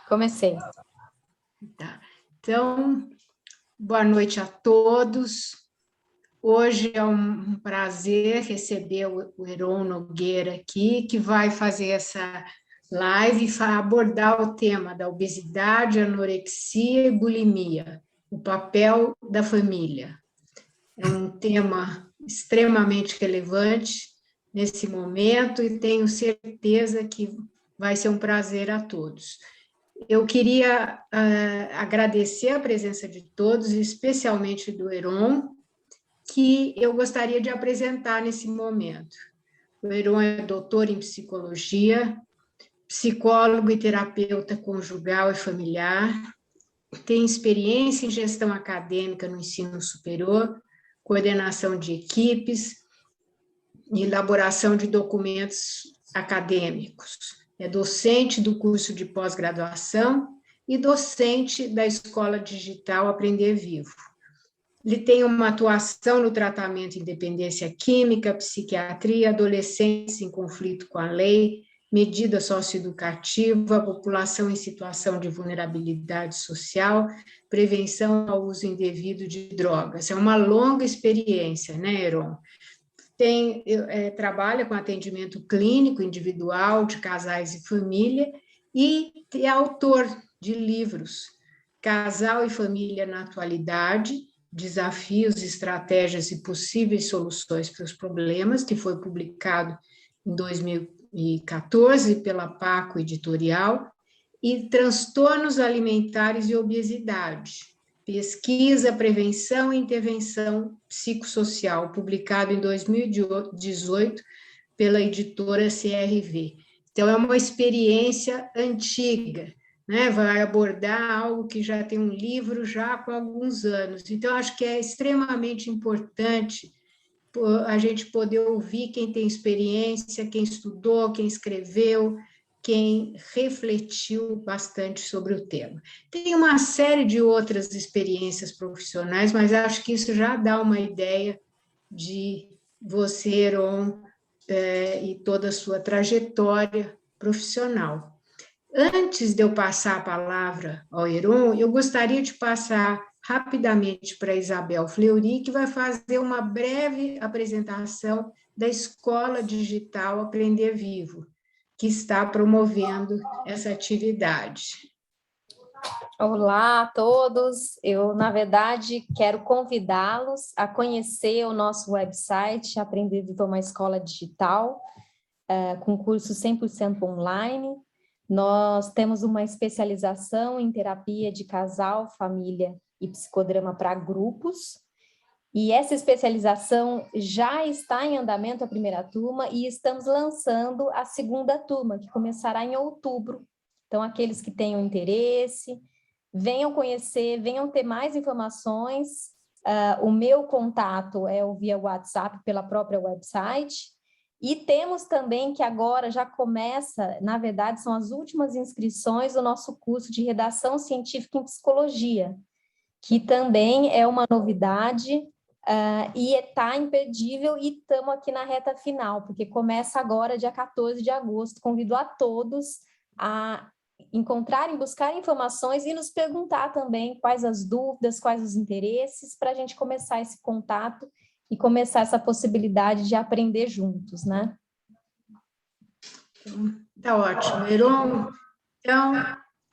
Comecei. Tá. Então, boa noite a todos. Hoje é um prazer receber o Heron Nogueira aqui, que vai fazer essa live e abordar o tema da obesidade, anorexia e bulimia, o papel da família. É um tema extremamente relevante nesse momento e tenho certeza que vai ser um prazer a todos. Eu queria agradecer a presença de todos, especialmente do Heron, que eu gostaria de apresentar nesse momento. O Heron é doutor em psicologia, psicólogo e terapeuta conjugal e familiar, tem experiência em gestão acadêmica no ensino superior, coordenação de equipes e elaboração de documentos acadêmicos. É docente do curso de pós-graduação e docente da Escola Digital Aprender Vivo. Ele tem uma atuação no tratamento de dependência química, psiquiatria, adolescentes em conflito com a lei, medida socioeducativa, população em situação de vulnerabilidade social, prevenção ao uso indevido de drogas. É uma longa experiência, né, Heron? Trabalha com atendimento clínico individual de casais e família e é autor de livros Casal e Família na Atualidade, Desafios, Estratégias e Possíveis Soluções para os Problemas, que foi publicado em 2014 pela Paco Editorial, e Transtornos Alimentares e Obesidade, Pesquisa, Prevenção e Intervenção Psicossocial, publicado em 2018 pela editora CRV. Então, é uma experiência antiga, né? Vai abordar algo que já tem um livro já com alguns anos. Então, acho que é extremamente importante a gente poder ouvir quem tem experiência, quem estudou, quem escreveu, quem refletiu bastante sobre o tema. Tem uma série de outras experiências profissionais, mas acho que isso já dá uma ideia de você, Heron, e toda a sua trajetória profissional. Antes de eu passar a palavra ao Heron, eu gostaria de passar rapidamente para a Isabel Fleury, que vai fazer uma breve apresentação da Escola Digital Aprender Vivo, que está promovendo essa atividade. Olá a todos, eu, na verdade, quero convidá-los a conhecer o nosso website, Aprender Vivo é uma Escola Digital, com curso 100% online. Nós temos uma especialização em terapia de casal, família e psicodrama para grupos, e essa especialização já está em andamento, a primeira turma, e estamos lançando a segunda turma, que começará em outubro. Então, aqueles que tenham interesse, venham conhecer, venham ter mais informações. O meu contato é via WhatsApp, pela própria website. E temos também que agora já começa, na verdade, são as últimas inscrições do nosso curso de redação científica em psicologia, que também é uma novidade e está imperdível, e estamos aqui na reta final, porque começa agora, dia 14 de agosto. Convido a todos a encontrarem, buscar informações e nos perguntar também quais as dúvidas, quais os interesses, para a gente começar esse contato e começar essa possibilidade de aprender juntos, né? Tá ótimo. Heron, então,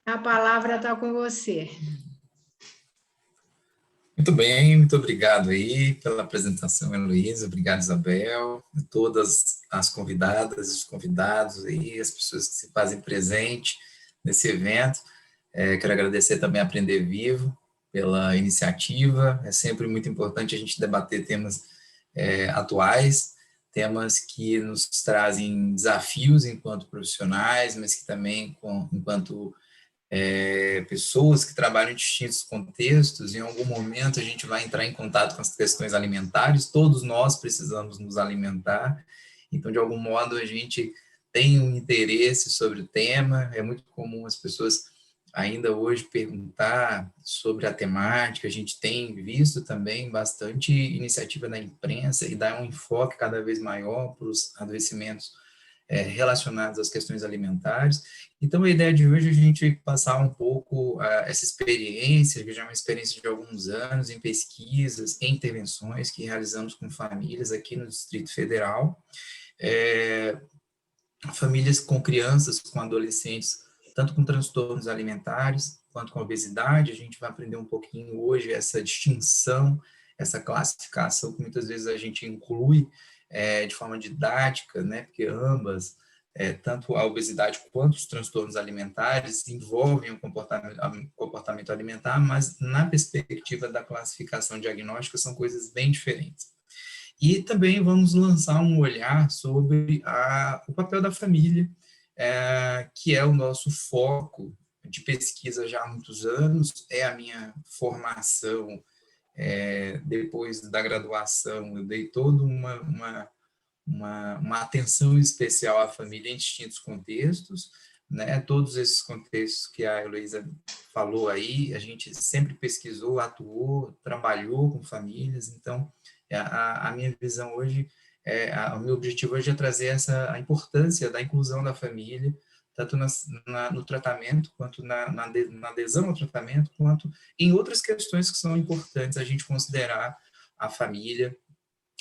a palavra está com você. Muito bem, muito obrigado aí pela apresentação, Heloísa, obrigado, Isabel, a todas as convidadas, os convidados aí, as pessoas que se fazem presente nesse evento. Quero agradecer também a Aprender Vivo pela iniciativa. É sempre muito importante a gente debater temas atuais, temas que nos trazem desafios enquanto profissionais, mas que também, enquanto pessoas que trabalham em distintos contextos, em algum momento a gente vai entrar em contato com as questões alimentares, todos nós precisamos nos alimentar, então, de algum modo, a gente tem um interesse sobre o tema. É muito comum as pessoas ainda hoje perguntar sobre a temática. A gente tem visto também bastante iniciativa da imprensa e dar um enfoque cada vez maior para os adoecimentos relacionados às questões alimentares. Então, a ideia de hoje é a gente passar um pouco essa experiência, que já é uma experiência de alguns anos, em pesquisas, em intervenções que realizamos com famílias aqui no Distrito Federal, famílias com crianças, com adolescentes, tanto com transtornos alimentares, quanto com obesidade. A gente vai aprender um pouquinho hoje essa distinção, essa classificação que muitas vezes a gente inclui de forma didática, né, porque ambas, tanto a obesidade quanto os transtornos alimentares, envolvem o comportamento alimentar, mas na perspectiva da classificação diagnóstica são coisas bem diferentes. E também vamos lançar um olhar sobre o papel da família, que é o nosso foco de pesquisa já há muitos anos, é a minha formação. Depois da graduação, eu dei toda uma atenção especial à família em distintos contextos, né? Todos esses contextos que a Heloísa falou aí, a gente sempre pesquisou, atuou, trabalhou com famílias. Então, a minha visão hoje, o meu objetivo hoje é trazer a importância da inclusão da família, tanto no tratamento, quanto na adesão ao tratamento, quanto em outras questões que são importantes a gente considerar a família,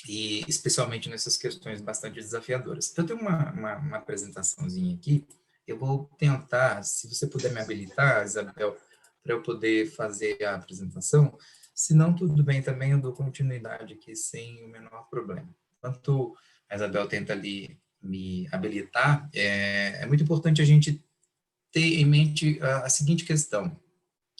e especialmente nessas questões bastante desafiadoras. Então, tem uma apresentaçãozinha aqui, eu vou tentar, se você puder me habilitar, Isabel, para eu poder fazer a apresentação. Se não, tudo bem também, eu dou continuidade aqui sem o menor problema. Enquanto a Isabel tenta ali me habilitar, é muito importante a gente ter em mente a seguinte questão.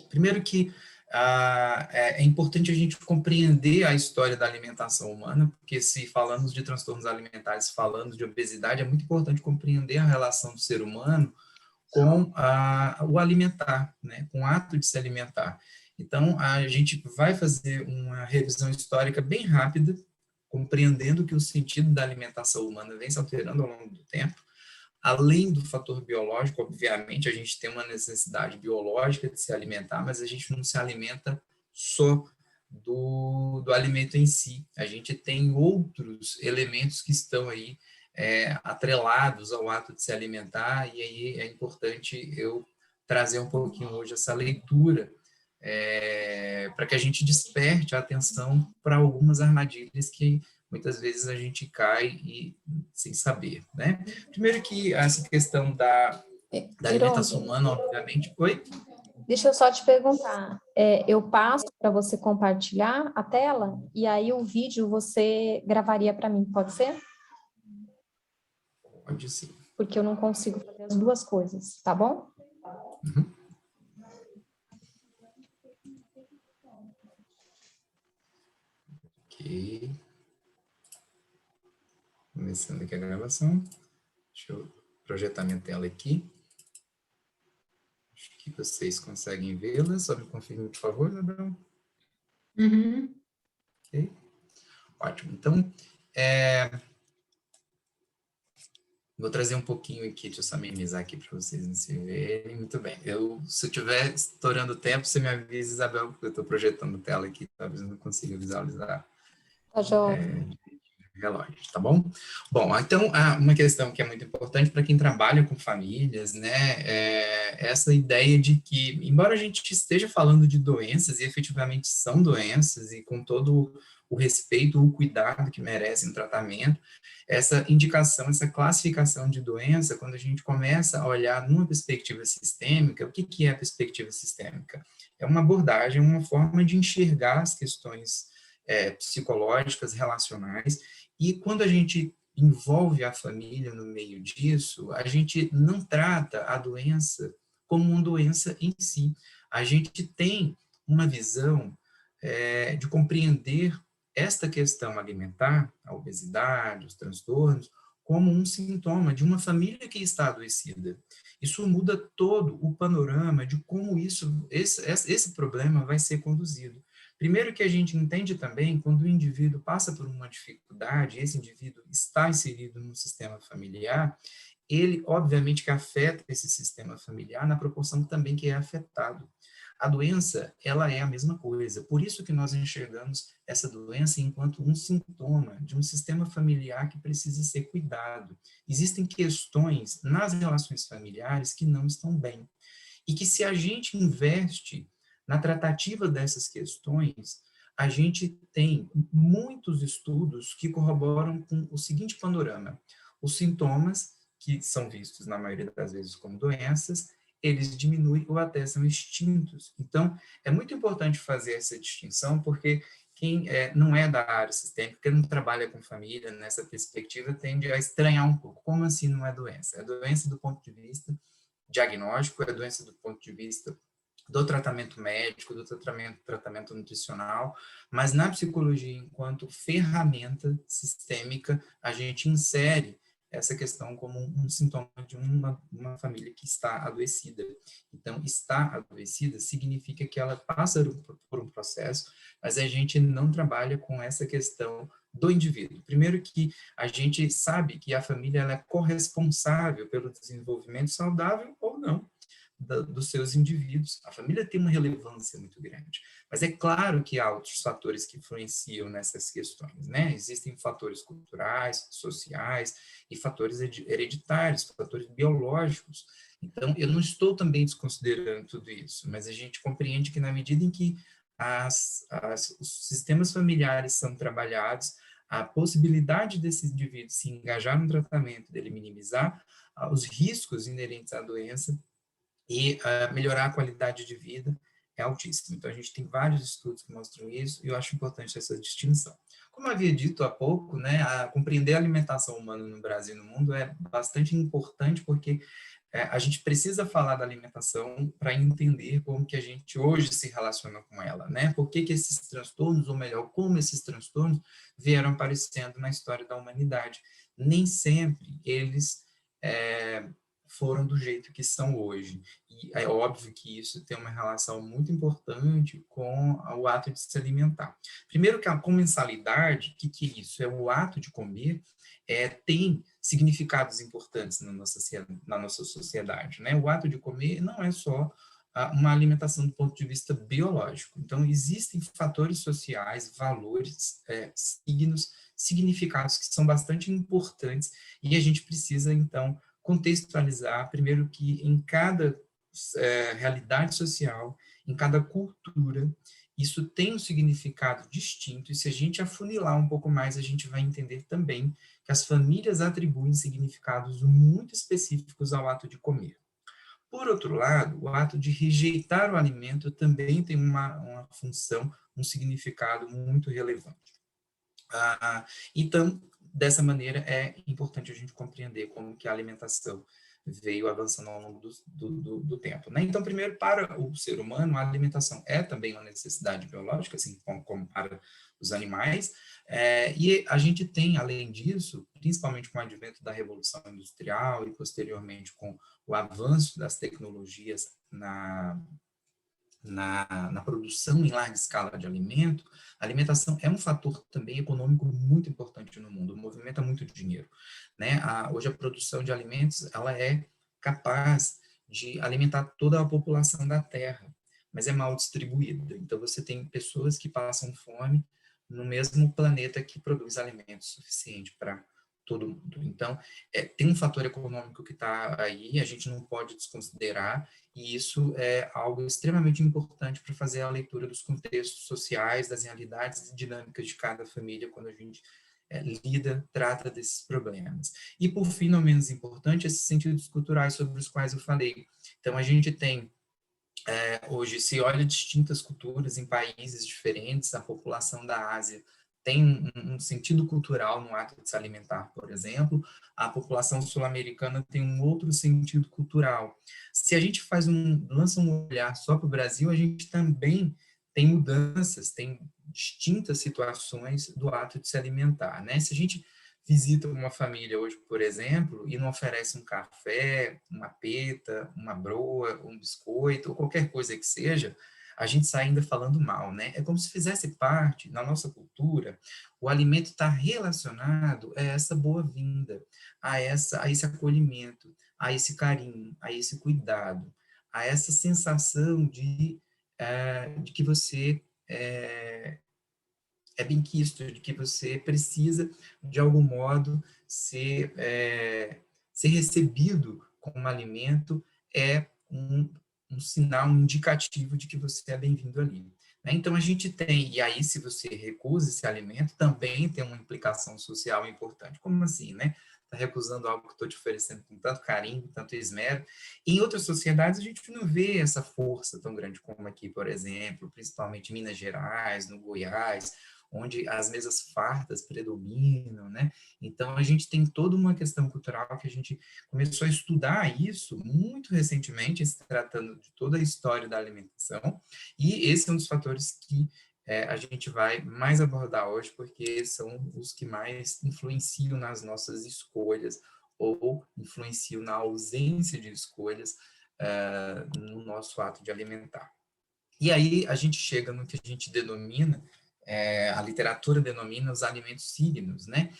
Primeiro que é importante a gente compreender a história da alimentação humana, porque se falamos de transtornos alimentares, falando de obesidade, é muito importante compreender a relação do ser humano com o alimentar, né, com o ato de se alimentar. Então, a gente vai fazer uma revisão histórica bem rápida, compreendendo que o sentido da alimentação humana vem se alterando ao longo do tempo. Além do fator biológico, obviamente, a gente tem uma necessidade biológica de se alimentar, mas a gente não se alimenta só do alimento em si. A gente tem outros elementos que estão aí atrelados ao ato de se alimentar, e aí é importante eu trazer um pouquinho hoje essa leitura para que a gente desperte a atenção para algumas armadilhas que muitas vezes a gente cai sem saber, né? Primeiro que essa questão da alimentação humana, obviamente, foi... Deixa eu só te perguntar, eu passo para você compartilhar a tela e aí o vídeo você gravaria para mim, pode ser? Pode sim. Porque eu não consigo fazer as duas coisas, tá bom? Uhum. Ok. Começando aqui a gravação. Deixa eu projetar minha tela aqui. Acho que vocês conseguem vê-la. Só me confirme, por favor, Isabel. Uhum. Ok. Ótimo. Então, vou trazer um pouquinho aqui, deixa eu só minimizar aqui para vocês não se verem. Muito bem. Se eu estiver estourando o tempo, você me avisa, Isabel, porque eu estou projetando tela aqui, talvez eu não consiga visualizar. Tá joia. Relógio, tá bom? Bom, então, uma questão que é muito importante para quem trabalha com famílias, né, é essa ideia de que, embora a gente esteja falando de doenças, e efetivamente são doenças, e com todo o respeito, o cuidado que merecem o tratamento, essa indicação, essa classificação de doença, quando a gente começa a olhar numa perspectiva sistêmica, o que é a perspectiva sistêmica? É uma abordagem, uma forma de enxergar as questões psicológicas, relacionais, e quando a gente envolve a família no meio disso, a gente não trata a doença como uma doença em si. A gente tem uma visão de compreender esta questão alimentar, a obesidade, os transtornos, como um sintoma de uma família que está adoecida. Isso muda todo o panorama de como esse problema vai ser conduzido. Primeiro que a gente entende também, quando o indivíduo passa por uma dificuldade, esse indivíduo está inserido no sistema familiar, ele, obviamente, que afeta esse sistema familiar na proporção também que é afetado. a doença, ela é a mesma coisa. Por isso que nós enxergamos essa doença enquanto um sintoma de um sistema familiar que precisa ser cuidado. Existem questões nas relações familiares que não estão bem. E que se a gente investe na tratativa dessas questões, a gente tem muitos estudos que corroboram com o seguinte panorama. Os sintomas, que são vistos na maioria das vezes como doenças, eles diminuem ou até são extintos. Então, é muito importante fazer essa distinção, porque quem não é da área sistêmica, quem não trabalha com família nessa perspectiva, tende a estranhar um pouco. Como assim não é doença? É doença do ponto de vista diagnóstico, é doença do ponto de vista do tratamento médico, do tratamento nutricional, mas na psicologia, enquanto ferramenta sistêmica, a gente insere essa questão como um sintoma de uma família que está adoecida. Então, estar adoecida significa que ela passa por um processo, mas a gente não trabalha com essa questão do indivíduo. Primeiro que a gente sabe que a família ela é corresponsável pelo desenvolvimento saudável ou não dos seus indivíduos. A família tem uma relevância muito grande, mas é claro que há outros fatores que influenciam nessas questões, né? Existem fatores culturais, sociais e fatores hereditários, fatores biológicos. Então, eu não estou também desconsiderando tudo isso, mas a gente compreende que na medida em que os sistemas familiares são trabalhados, a possibilidade desse indivíduo se engajar no tratamento, dele minimizar os riscos inerentes à doença e melhorar a qualidade de vida é altíssimo. Então, a gente tem vários estudos que mostram isso e eu acho importante essa distinção. Como eu havia dito há pouco, né, compreender a alimentação humana no Brasil e no mundo é bastante importante porque a gente precisa falar da alimentação para entender como que a gente hoje se relaciona com ela, né? Por que esses transtornos, ou melhor, como esses transtornos vieram aparecendo na história da humanidade. Nem sempre eles foram do jeito que são hoje. E é óbvio que isso tem uma relação muito importante com o ato de se alimentar. Primeiro que a comensalidade, o que é isso? É o ato de comer, tem significados importantes na nossa sociedade, né? O ato de comer não é só uma alimentação do ponto de vista biológico. Então, existem fatores sociais, valores, signos, significados que são bastante importantes e a gente precisa, então, contextualizar, primeiro que em cada realidade social, em cada cultura, isso tem um significado distinto, e se a gente afunilar um pouco mais, a gente vai entender também que as famílias atribuem significados muito específicos ao ato de comer. Por outro lado, o ato de rejeitar o alimento também tem uma função, um significado muito relevante. Então, dessa maneira, é importante a gente compreender como que a alimentação veio avançando ao longo do tempo, né? Então, primeiro, para o ser humano, a alimentação é também uma necessidade biológica, assim como para os animais, e a gente tem, além disso, principalmente com o advento da Revolução Industrial e, posteriormente, com o avanço das tecnologias na produção em larga escala de alimento, a alimentação é um fator também econômico muito importante no mundo, movimenta muito dinheiro, né? Hoje a produção de alimentos, ela é capaz de alimentar toda a população da Terra, mas é mal distribuída. Então você tem pessoas que passam fome no mesmo planeta que produz alimentos suficiente para todo mundo. Então, tem um fator econômico que está aí, a gente não pode desconsiderar, e isso é algo extremamente importante para fazer a leitura dos contextos sociais, das realidades e dinâmicas de cada família, quando a gente trata desses problemas. E, por fim, não menos importante, esses sentidos culturais sobre os quais eu falei. Então, a gente tem, hoje, se olha distintas culturas em países diferentes, a população da Ásia tem um sentido cultural no ato de se alimentar, por exemplo, a população sul-americana tem um outro sentido cultural. Se a gente lança um olhar só para o Brasil, a gente também tem mudanças, tem distintas situações do ato de se alimentar, né? Se a gente visita uma família hoje, por exemplo, e não oferece um café, uma peta, uma broa, um biscoito, ou qualquer coisa que seja, a gente sai ainda falando mal, né? É como se fizesse parte, na nossa cultura, o alimento está relacionado a essa boa-vinda, a esse acolhimento, a esse carinho, a esse cuidado, a essa sensação de de que você é benquisto, de que você precisa, de algum modo, ser recebido como um alimento, é um sinal, um indicativo de que você é bem-vindo ali. Né? Então, a gente tem, e aí, se você recusa esse alimento, também tem uma implicação social importante. Como assim, né? Está recusando algo que estou te oferecendo com tanto carinho, com tanto esmero. Em outras sociedades, a gente não vê essa força tão grande como aqui, por exemplo, principalmente em Minas Gerais, no Goiás, onde as mesas fartas predominam, né? Então, a gente tem toda uma questão cultural que a gente começou a estudar isso muito recentemente, se tratando de toda a história da alimentação, e esse é um dos fatores que a gente vai mais abordar hoje, porque são os que mais influenciam nas nossas escolhas, ou influenciam na ausência de escolhas no nosso ato de alimentar. E aí a gente chega no que a gente denomina, a literatura denomina os alimentos signos, né?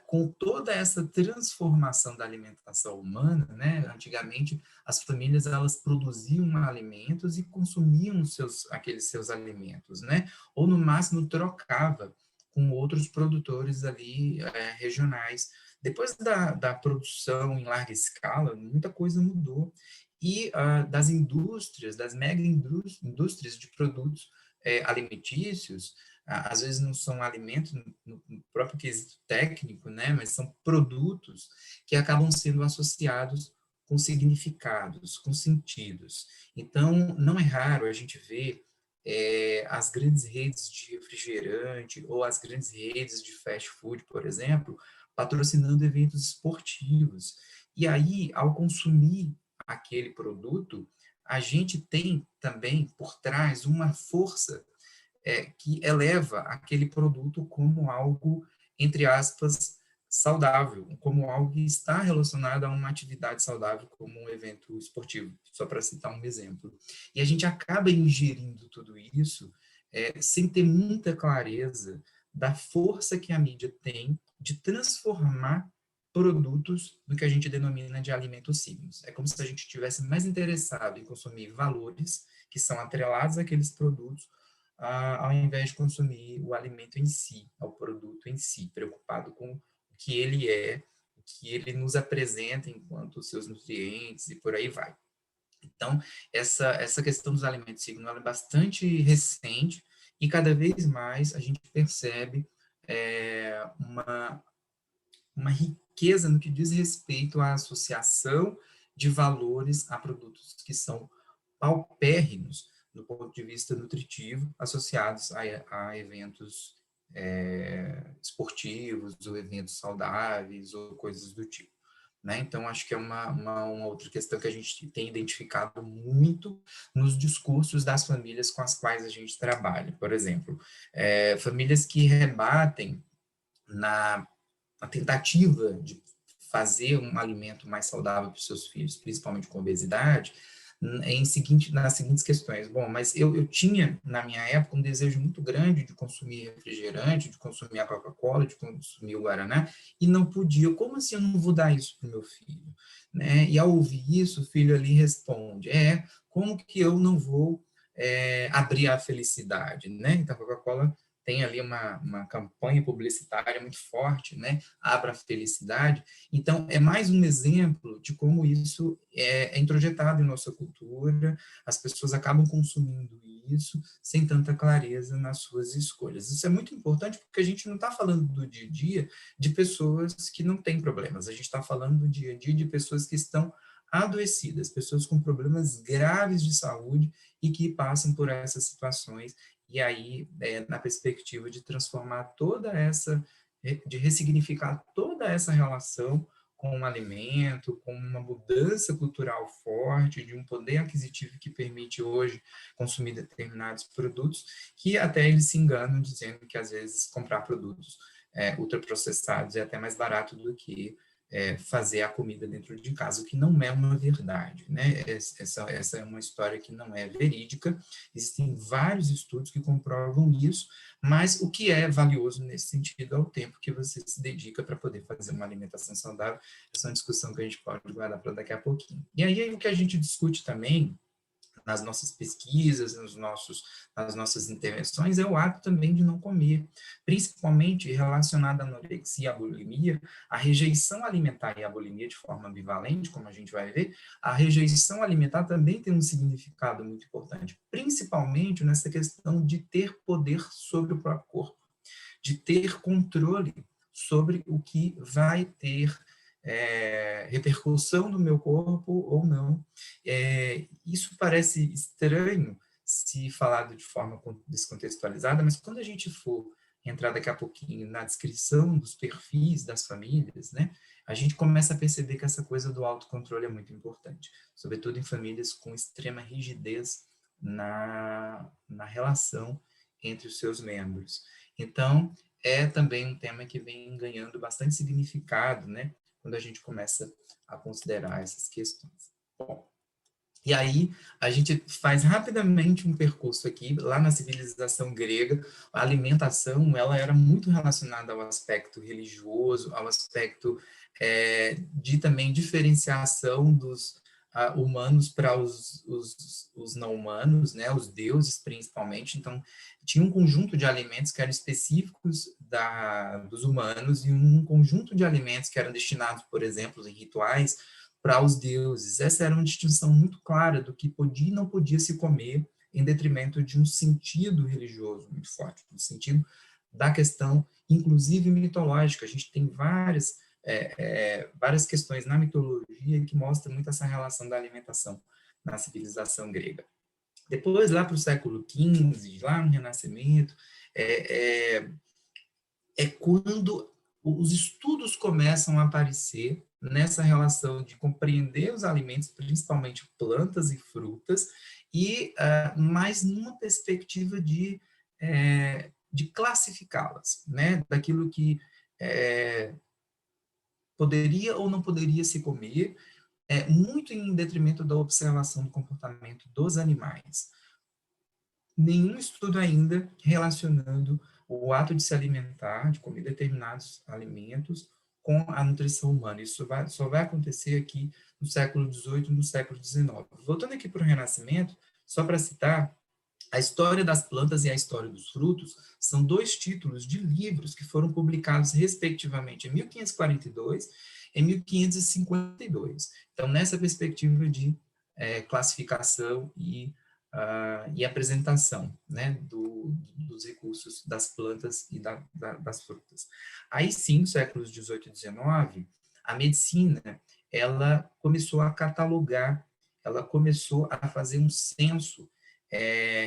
Com toda essa transformação da alimentação humana, né? Antigamente as famílias elas produziam alimentos e consumiam aqueles seus alimentos, né? Ou no máximo trocava com outros produtores ali regionais. Depois da produção em larga escala, muita coisa mudou e das indústrias, das mega indústrias de produtos alimentícios, às vezes não são alimentos no próprio quesito técnico, né, mas são produtos que acabam sendo associados com significados, com sentidos. Então, não é raro a gente ver as grandes redes de refrigerante ou as grandes redes de fast food, por exemplo, patrocinando eventos esportivos. E aí, ao consumir aquele produto, a gente tem também por trás uma força que eleva aquele produto como algo, entre aspas, saudável, como algo que está relacionado a uma atividade saudável, como um evento esportivo, só para citar um exemplo. E a gente acaba ingerindo tudo isso sem ter muita clareza da força que a mídia tem de transformar produtos do que a gente denomina de alimentos signos. É como se a gente estivesse mais interessado em consumir valores que são atrelados àqueles produtos, ao invés de consumir o alimento em si, ao produto em si, preocupado com o que ele é, o que ele nos apresenta enquanto seus nutrientes e por aí vai. Então, essa questão dos alimentos signos é bastante recente e cada vez mais a gente percebe uma riqueza no que diz respeito à associação de valores a produtos que são paupérrimos do ponto de vista nutritivo, associados a eventos esportivos, ou eventos saudáveis, ou coisas do tipo. Né? Então, acho que é uma outra questão que a gente tem identificado muito nos discursos das famílias com as quais a gente trabalha. Por exemplo, famílias que rebatem na tentativa de fazer um alimento mais saudável para os seus filhos, principalmente com obesidade, nas seguintes questões. Bom, mas eu tinha, na minha época, um desejo muito grande de consumir refrigerante, de consumir a Coca-Cola, de consumir o Guaraná, e não podia. Como assim eu não vou dar isso para o meu filho? Né? E ao ouvir isso, o filho ali responde, como que eu não vou abrir a felicidade? Né? Então, a Coca-Cola tem ali uma campanha publicitária muito forte, né? Abra a felicidade. Então, é mais um exemplo de como isso é introjetado em nossa cultura, as pessoas acabam consumindo isso sem tanta clareza nas suas escolhas. Isso é muito importante porque a gente não está falando do dia a dia de pessoas que não têm problemas, a gente está falando do dia a dia de pessoas que estão adoecidas, pessoas com problemas graves de saúde e que passam por essas situações. E aí, na perspectiva de transformar de ressignificar toda essa relação com o alimento, com uma mudança cultural forte, de um poder aquisitivo que permite hoje consumir determinados produtos, que até eles se enganam dizendo que, às vezes, comprar produtos ultraprocessados é até mais barato do que fazer a comida dentro de casa, o que não é uma verdade, né? Essa é uma história que não é verídica, existem vários estudos que comprovam isso, mas o que é valioso nesse sentido é o tempo que você se dedica para poder fazer uma alimentação saudável. Essa é uma discussão que a gente pode guardar para daqui a pouquinho. E aí o que a gente discute também nas nossas pesquisas, nas nossas intervenções, é o ato também de não comer, principalmente relacionado à anorexia e à bulimia, a rejeição alimentar e a bulimia de forma ambivalente, como a gente vai ver, a rejeição alimentar também tem um significado muito importante, principalmente nessa questão de ter poder sobre o próprio corpo, de ter controle sobre o que vai ter repercussão no meu corpo ou não. Isso parece estranho se falado de forma descontextualizada, mas quando a gente for entrar daqui a pouquinho na descrição dos perfis das famílias, né, a gente começa a perceber que essa coisa do autocontrole é muito importante, sobretudo em famílias com extrema rigidez na relação entre os seus membros. Então, é também um tema que vem ganhando bastante significado, né, quando a gente começa a considerar essas questões. Bom, e aí a gente faz rapidamente um percurso aqui, lá na civilização grega, a alimentação, ela era muito relacionada ao aspecto religioso, ao aspecto de também diferenciação dos humanos para os não humanos, né, os deuses principalmente. Então, tinha um conjunto de alimentos que eram específicos dos humanos e um conjunto de alimentos que eram destinados, por exemplo, em rituais para os deuses. Essa era uma distinção muito clara do que podia e não podia se comer, em detrimento de um sentido religioso muito forte, no sentido da questão, inclusive mitológica. A gente tem várias questões na mitologia que mostram muito essa relação da alimentação na civilização grega. Depois, lá para o século XV, lá no Renascimento, quando os estudos começam a aparecer nessa relação de compreender os alimentos, principalmente plantas e frutas, mas numa perspectiva de classificá-las, né? Daquilo que poderia ou não poderia se comer, muito em detrimento da observação do comportamento dos animais. Nenhum estudo ainda relacionando o ato de se alimentar, de comer determinados alimentos, com a nutrição humana. Isso só vai acontecer aqui no século XVIII e no século XIX. Voltando aqui para o Renascimento, só para citar, a História das Plantas e a História dos Frutos são dois títulos de livros que foram publicados, respectivamente, em 1542 e 1552. Então, nessa perspectiva de classificação e apresentação, né, dos recursos das plantas e das frutas. Aí sim, nos séculos XVIII e XIX, a medicina, ela começou a catalogar, ela começou a fazer um censo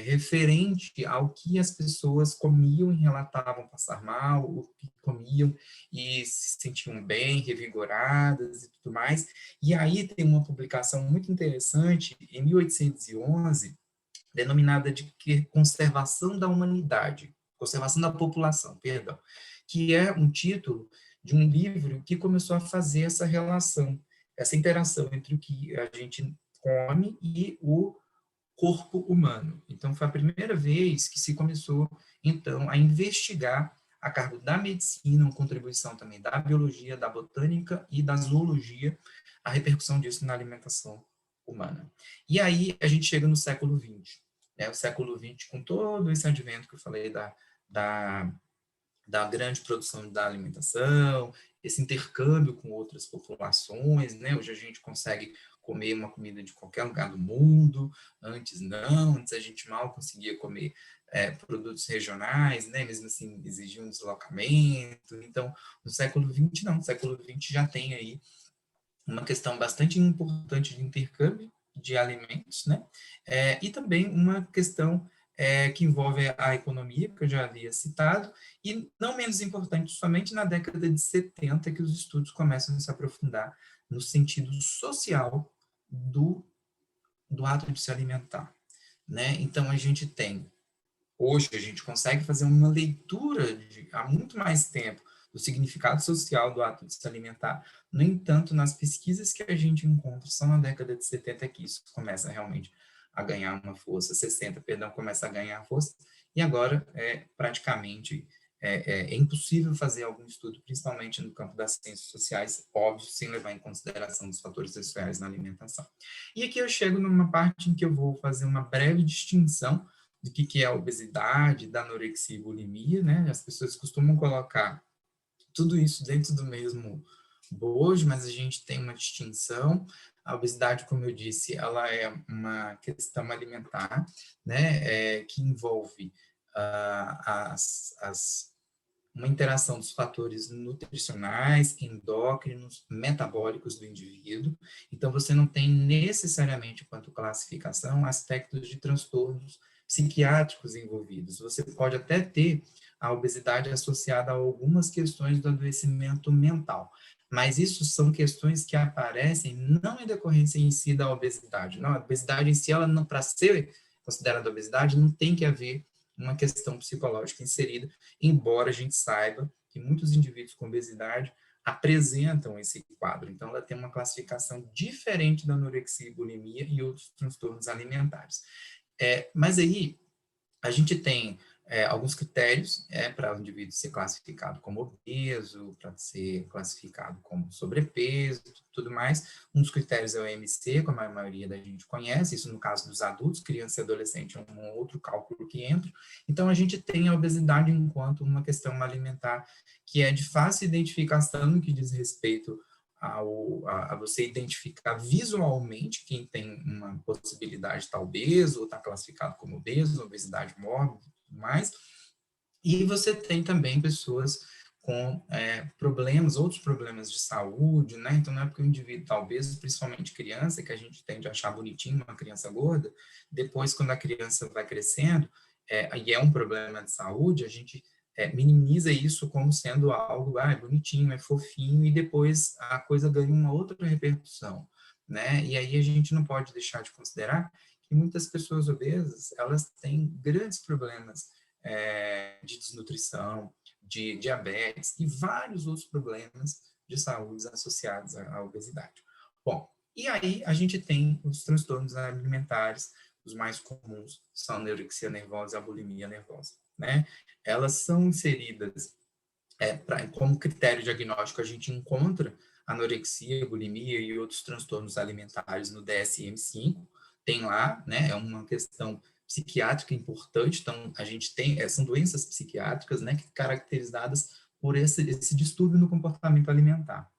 referente ao que as pessoas comiam e relatavam passar mal, o que comiam e se sentiam bem, revigoradas e tudo mais. E aí tem uma publicação muito interessante, em 1811, denominada de Conservação da Humanidade, Conservação da População, perdão, que é um título de um livro que começou a fazer essa relação, essa interação entre o que a gente come e o corpo humano. Então, foi a primeira vez que se começou, então, a investigar, a cargo da medicina, uma contribuição também da biologia, da botânica e da zoologia, a repercussão disso na alimentação humana. E aí a gente chega no século XX, né? O século XX, com todo esse advento que eu falei da grande produção da alimentação, esse intercâmbio com outras populações, né? Hoje a gente consegue comer uma comida de qualquer lugar do mundo, antes não, antes a gente mal conseguia comer produtos regionais, né? Mesmo assim exigia um deslocamento. Então, no século XX não, no século XX já tem aí uma questão bastante importante de intercâmbio de alimentos, né? E também uma questão que envolve a economia, que eu já havia citado, e não menos importante, somente na década de 70 que os estudos começam a se aprofundar no sentido social do ato de se alimentar, né? Então, a gente tem, hoje, a gente consegue fazer uma leitura há muito mais tempo do significado social do ato de se alimentar. No entanto, nas pesquisas que a gente encontra, são na década de 70 que isso começa realmente a ganhar uma força, 60, perdão, começa a ganhar força, e agora praticamente é impossível fazer algum estudo, principalmente no campo das ciências sociais, óbvio, sem levar em consideração os fatores sociais na alimentação. E aqui eu chego numa parte em que eu vou fazer uma breve distinção do que é a obesidade, da anorexia e bulimia, né? As pessoas costumam colocar tudo isso dentro do mesmo bojo, mas a gente tem uma distinção. A obesidade, como eu disse, ela é uma questão alimentar, né, que envolve uma interação dos fatores nutricionais, endócrinos, metabólicos do indivíduo. Então, você não tem necessariamente, quanto classificação, aspectos de transtornos psiquiátricos envolvidos. Você pode até ter a obesidade associada a algumas questões do adoecimento mental, mas isso são questões que aparecem não em decorrência em si da obesidade. Não, a obesidade em si, ela não, para ser considerada obesidade, não tem que haver uma questão psicológica inserida, embora a gente saiba que muitos indivíduos com obesidade apresentam esse quadro. Então, ela tem uma classificação diferente da anorexia e bulimia e outros transtornos alimentares. Mas aí, a gente tem alguns critérios para o indivíduo ser classificado como obeso, para ser classificado como sobrepeso, tudo mais. Um dos critérios é o MC, como a maioria da gente conhece, isso no caso dos adultos, criança e adolescente é um outro cálculo que entra. Então, a gente tem a obesidade enquanto uma questão alimentar que é de fácil identificação no que diz respeito a você identificar visualmente quem tem uma possibilidade de estar obeso, ou está classificado como obeso, obesidade mórbida e tudo mais. E você tem também pessoas com problemas, outros problemas de saúde, né? Então, não é porque o indivíduo está obeso, principalmente criança, que a gente tende a achar bonitinho uma criança gorda. Depois, quando a criança vai crescendo, e é um problema de saúde, a gente minimiza isso como sendo algo bonitinho, é fofinho, e depois a coisa ganha uma outra repercussão, né? E aí a gente não pode deixar de considerar que muitas pessoas obesas, elas têm grandes problemas de desnutrição, de diabetes e vários outros problemas de saúde associados à obesidade. Bom, e aí a gente tem os transtornos alimentares, os mais comuns são a anorexia nervosa e a bulimia nervosa, né? Elas são inseridas como critério diagnóstico, a gente encontra anorexia, bulimia e outros transtornos alimentares no DSM-5, tem lá, né, é uma questão psiquiátrica importante, então a gente tem, são doenças psiquiátricas, né, caracterizadas por esse distúrbio no comportamento alimentar.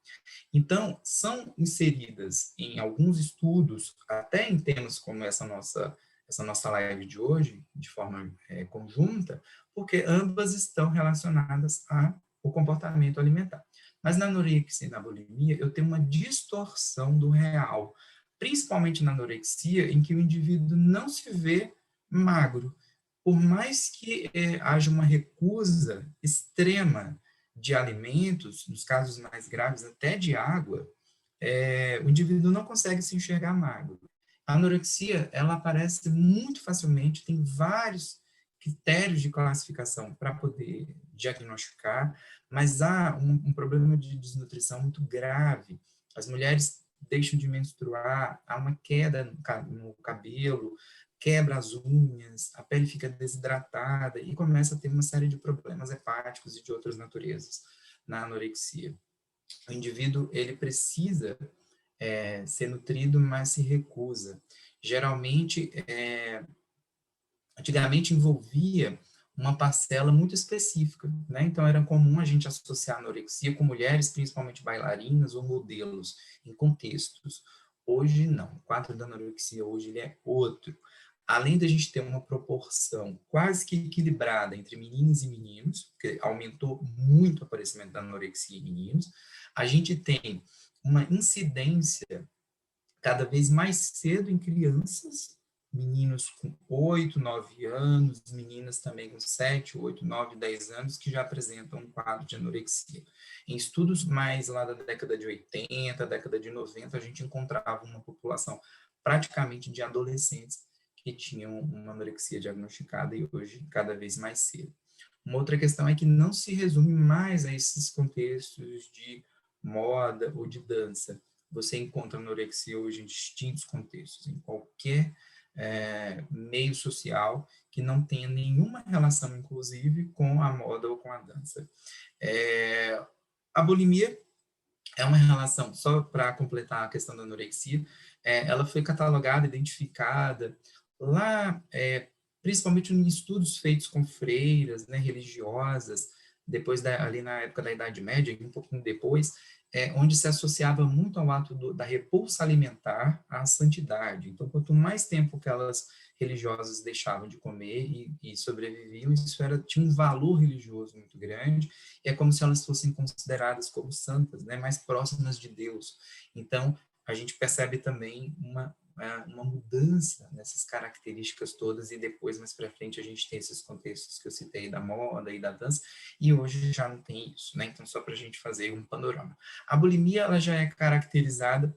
Então, são inseridas em alguns estudos, até em temas como essa nossa live de hoje, de forma conjunta, porque ambas estão relacionadas ao comportamento alimentar. Mas na anorexia e na bulimia, eu tenho uma distorção do real, principalmente na anorexia, em que o indivíduo não se vê magro. Por mais que haja uma recusa extrema de alimentos, nos casos mais graves até de água, o indivíduo não consegue se enxergar magro. A anorexia, ela aparece muito facilmente, tem vários critérios de classificação para poder diagnosticar, mas há um problema de desnutrição muito grave. As mulheres deixam de menstruar, há uma queda no cabelo, quebra as unhas, a pele fica desidratada e começa a ter uma série de problemas hepáticos e de outras naturezas na anorexia. O indivíduo, ele precisa ser nutrido, mas se recusa. Geralmente, antigamente envolvia uma parcela muito específica, né? Então era comum a gente associar a anorexia com mulheres, principalmente bailarinas ou modelos, em contextos. Hoje não, o quadro da anorexia hoje ele é outro. Além da gente ter uma proporção quase que equilibrada entre meninas e meninos, porque aumentou muito o aparecimento da anorexia em meninos, a gente tem uma incidência cada vez mais cedo em crianças, meninos com 8, 9 anos, meninas também com 7, 8, 9, 10 anos, que já apresentam um quadro de anorexia. Em estudos mais lá da década de 80, década de 90, a gente encontrava uma população praticamente de adolescentes que tinham uma anorexia diagnosticada e hoje cada vez mais cedo. Uma outra questão é que não se resume mais a esses contextos de moda ou de dança. Você encontra anorexia hoje em distintos contextos, em qualquer meio social que não tenha nenhuma relação, inclusive, com a moda ou com a dança. A bulimia é uma relação, só para completar a questão da anorexia, ela foi catalogada, identificada lá, principalmente em estudos feitos com freiras, né, religiosas, depois ali na época da Idade Média, um pouquinho depois, onde se associava muito ao ato da repulsa alimentar à santidade. Então, quanto mais tempo que elas religiosas deixavam de comer e sobreviviam, isso tinha um valor religioso muito grande, e é como se elas fossem consideradas como santas, né, mais próximas de Deus. Então, a gente percebe também uma mudança nessas características todas, e depois, mais para frente, a gente tem esses contextos que eu citei da moda e da dança, e hoje já não tem isso, né? Então, só para a gente fazer um panorama. A bulimia, ela já é caracterizada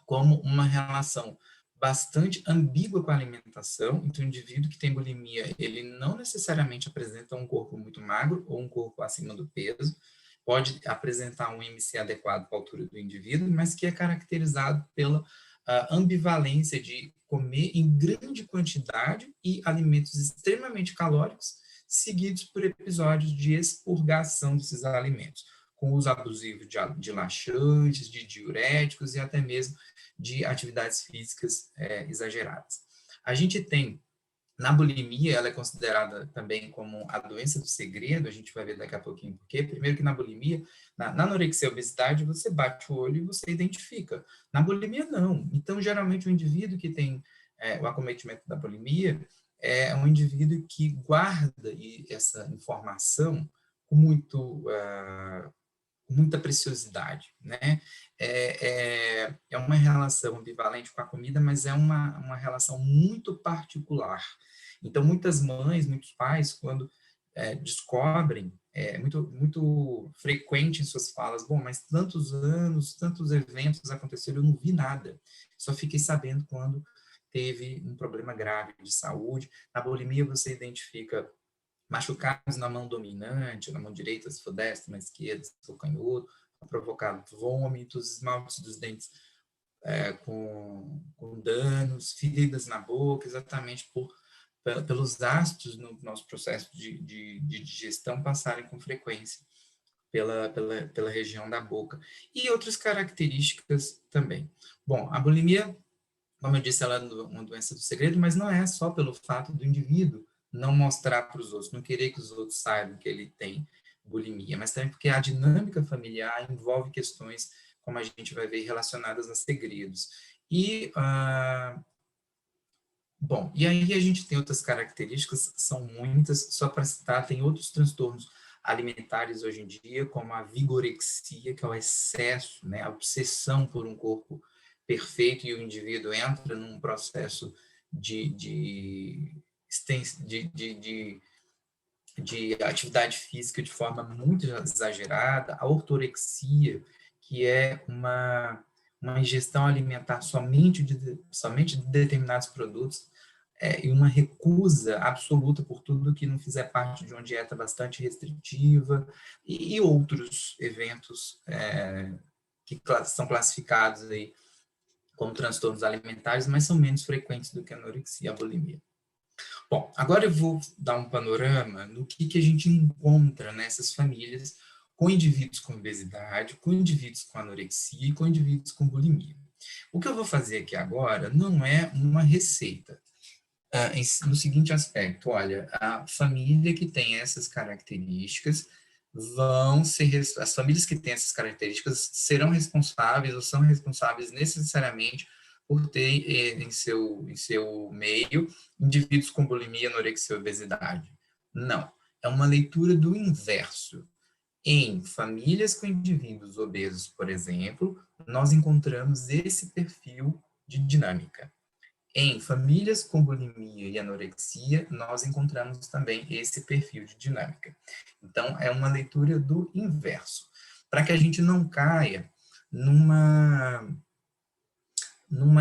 como uma relação bastante ambígua com a alimentação. Então, o indivíduo que tem bulimia, ele não necessariamente apresenta um corpo muito magro ou um corpo acima do peso, pode apresentar um IMC adequado para a altura do indivíduo, mas que é caracterizado pela ambivalência de comer em grande quantidade e alimentos extremamente calóricos, seguidos por episódios de expurgação desses alimentos, com uso abusivo de laxantes, de diuréticos e até mesmo de atividades físicas exageradas. A gente tem, na bulimia, ela é considerada também como a doença do segredo, a gente vai ver daqui a pouquinho por quê. Primeiro que na bulimia, na anorexia e obesidade, você bate o olho e você identifica. Na bulimia, não. Então, geralmente, o indivíduo que tem o acometimento da bulimia é um indivíduo que guarda essa informação com muita preciosidade, né? É uma relação ambivalente com a comida, mas é uma relação muito particular. Então, muitas mães, muitos pais, quando descobrem, é muito frequente em suas falas, bom, mas tantos anos, tantos eventos aconteceram, eu não vi nada. Só fiquei sabendo quando teve um problema grave de saúde. Na bulimia, você identifica machucados na mão dominante, na mão direita, se for destra, na esquerda, se for canhoto, provocado vômitos, esmaltes dos dentes com danos, feridas na boca, exatamente pelos ácidos no nosso processo de digestão passarem com frequência pela região da boca. E outras características também. Bom, a bulimia, como eu disse, ela é uma doença do segredo, mas não é só pelo fato do indivíduo não mostrar para os outros, não querer que os outros saibam que ele tem bulimia, mas também porque a dinâmica familiar envolve questões, como a gente vai ver, relacionadas a segredos. Bom, e aí a gente tem outras características, são muitas, só para citar, tem outros transtornos alimentares hoje em dia, como a vigorexia, que é o excesso, né, a obsessão por um corpo perfeito, e o indivíduo entra num processo de atividade física de forma muito exagerada, a ortorexia, que é uma ingestão alimentar somente de determinados produtos, e uma recusa absoluta por tudo que não fizer parte de uma dieta bastante restritiva, e outros eventos que são classificados aí como transtornos alimentares, mas são menos frequentes do que a anorexia e a bulimia. Bom, agora eu vou dar um panorama no que a gente encontra nessas famílias com indivíduos com obesidade, com indivíduos com anorexia e com indivíduos com bulimia. O que eu vou fazer aqui agora não é uma receita, no seguinte aspecto: olha, a família que tem essas características as famílias que têm essas características serão responsáveis ou são responsáveis necessariamente por ter em seu meio indivíduos com bulimia, anorexia e obesidade. Não, é uma leitura do inverso. Em famílias com indivíduos obesos, por exemplo, nós encontramos esse perfil de dinâmica. Em famílias com bulimia e anorexia, nós encontramos também esse perfil de dinâmica. Então, é uma leitura do inverso, para que a gente não caia numa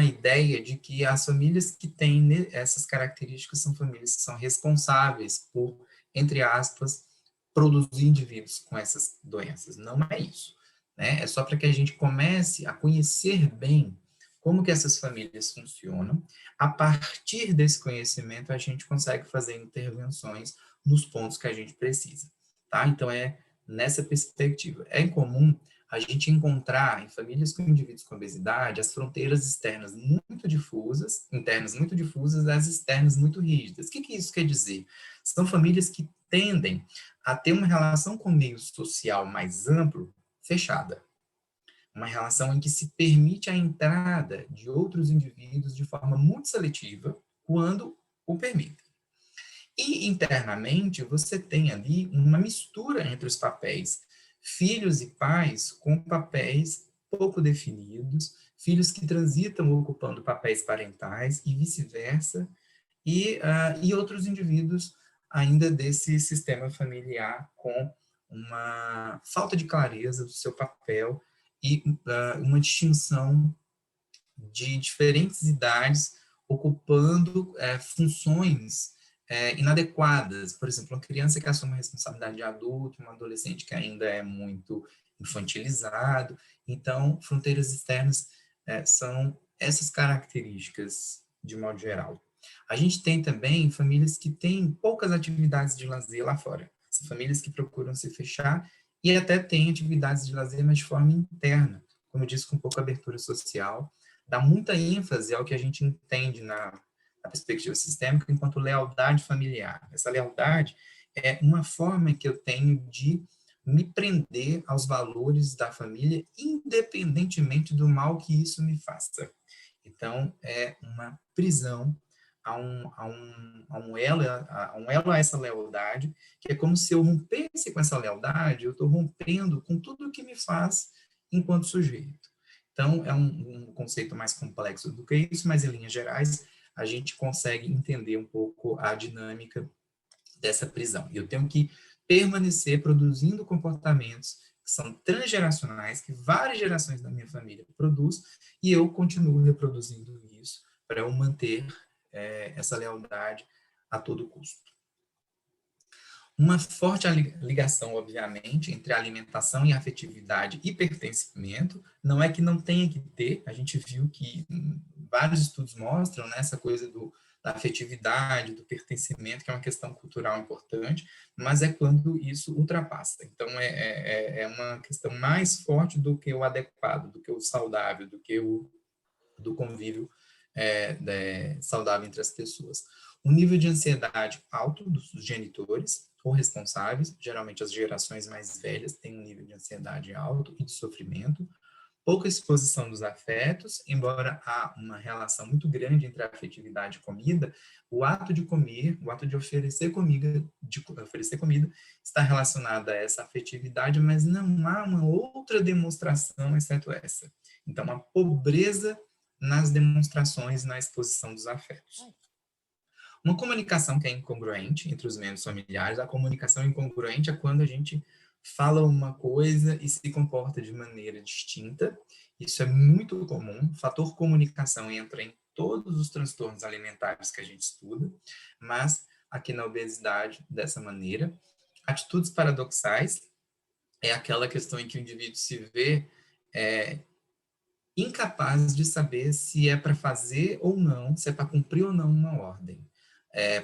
ideia de que as famílias que têm essas características são famílias que são responsáveis por, entre aspas, produzir indivíduos com essas doenças. Não é isso, né? É só para que a gente comece a conhecer bem como que essas famílias funcionam. A partir desse conhecimento, a gente consegue fazer intervenções nos pontos que a gente precisa, tá? Então, é nessa perspectiva. É incomum a gente encontrar em famílias com indivíduos com obesidade as fronteiras externas muito difusas, internas muito difusas, as externas muito rígidas. O que isso quer dizer? São famílias que tendem a ter uma relação com o meio social mais amplo, fechada. Uma relação em que se permite a entrada de outros indivíduos de forma muito seletiva, quando o permitem. E internamente você tem ali uma mistura entre os papéis filhos e pais com papéis pouco definidos, filhos que transitam ocupando papéis parentais e vice-versa, e outros indivíduos ainda desse sistema familiar com uma falta de clareza do seu papel e uma distinção de diferentes idades ocupando funções inadequadas. Por exemplo, uma criança que assume a responsabilidade de adulto, um adolescente que ainda é muito infantilizado. Então, fronteiras externas são essas características, de modo geral. A gente tem também famílias que têm poucas atividades de lazer lá fora. São famílias que procuram se fechar e até têm atividades de lazer, mas de forma interna, como eu disse, com pouca abertura social, dá muita ênfase ao que a gente entende na perspectiva sistêmica enquanto lealdade familiar. Essa lealdade é uma forma que eu tenho de me prender aos valores da família, independentemente do mal que isso me faça. Então, é uma prisão a um elo a essa lealdade, que é como se eu rompesse com essa lealdade, eu estou rompendo com tudo o que me faz enquanto sujeito. Então, é um conceito mais complexo do que isso, mas em linhas gerais, a gente consegue entender um pouco a dinâmica dessa prisão. E eu tenho que permanecer produzindo comportamentos que são transgeracionais, que várias gerações da minha família produzem, e eu continuo reproduzindo isso para eu manter essa lealdade a todo custo. Uma forte ligação, obviamente, entre a alimentação e a afetividade e pertencimento. Não é que não tenha que ter, a gente viu que vários estudos mostram, né, essa coisa da afetividade, do pertencimento, que é uma questão cultural importante, mas é quando isso ultrapassa. Então, é uma questão mais forte do que o adequado, do que o saudável, do que do convívio saudável entre as pessoas. Um nível de ansiedade alto dos genitores ou responsáveis, geralmente as gerações mais velhas têm um nível de ansiedade alto e de sofrimento, pouca exposição dos afetos, embora há uma relação muito grande entre a afetividade e comida, o ato de comer, o ato de oferecer comida, está relacionado a essa afetividade, mas não há uma outra demonstração exceto essa. Então, a pobreza nas demonstrações, na exposição dos afetos. Uma comunicação que é incongruente entre os membros familiares, a comunicação incongruente é quando a gente fala uma coisa e se comporta de maneira distinta. Isso é muito comum. O fator comunicação entra em todos os transtornos alimentares que a gente estuda, mas aqui na obesidade, dessa maneira. Atitudes paradoxais é aquela questão em que o indivíduo se vê incapaz de saber se é para fazer ou não, se é para cumprir ou não uma ordem.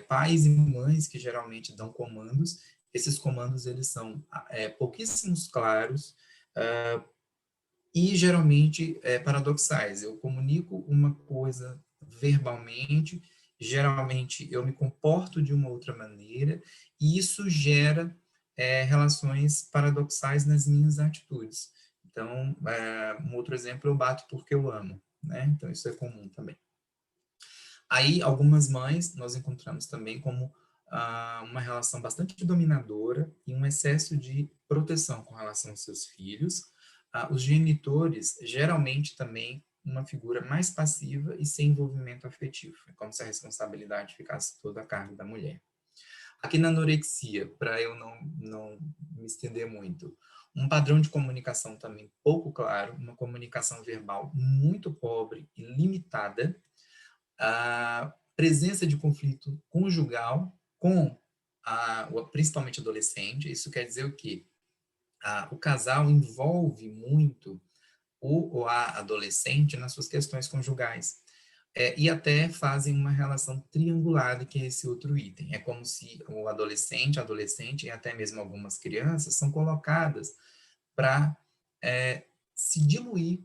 Pais e mães que geralmente dão comandos, esses comandos eles são pouquíssimos claros e geralmente paradoxais. Eu comunico uma coisa verbalmente, geralmente eu me comporto de uma outra maneira e isso gera relações paradoxais nas minhas atitudes. Então, um outro exemplo, eu bato porque eu amo, né? Então, isso é comum também. Aí, algumas mães, nós encontramos também como uma relação bastante dominadora e um excesso de proteção com relação aos seus filhos. Os genitores, geralmente, também uma figura mais passiva e sem envolvimento afetivo. É como se a responsabilidade ficasse toda a cargo da mulher. Aqui na anorexia, para eu não me estender muito, um padrão de comunicação também pouco claro, uma comunicação verbal muito pobre e limitada, a presença de conflito conjugal com principalmente adolescente. Isso quer dizer o quê? O casal envolve muito o ou a adolescente nas suas questões conjugais. E até fazem uma relação triangulada, que é esse outro item. É como se o adolescente, adolescente e até mesmo algumas crianças são colocadas para se diluir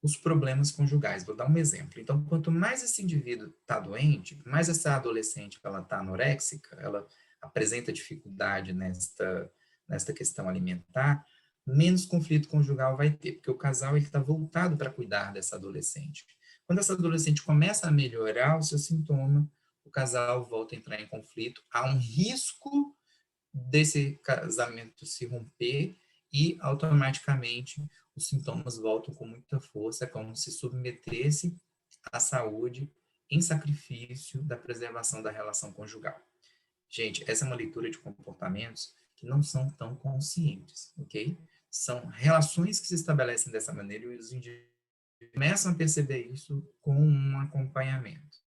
os problemas conjugais. Vou dar um exemplo. Então, quanto mais esse indivíduo está doente, mais essa adolescente ela está anoréxica, ela apresenta dificuldade nesta questão alimentar, menos conflito conjugal vai ter, porque o casal está voltado para cuidar dessa adolescente. Quando essa adolescente começa a melhorar o seu sintoma, o casal volta a entrar em conflito, há um risco desse casamento se romper e automaticamente os sintomas voltam com muita força, como se submetesse a saúde em sacrifício da preservação da relação conjugal. Gente, essa é uma leitura de comportamentos que não são tão conscientes, ok? São relações que se estabelecem dessa maneira e os indivíduos começam a perceber isso com um acompanhamento.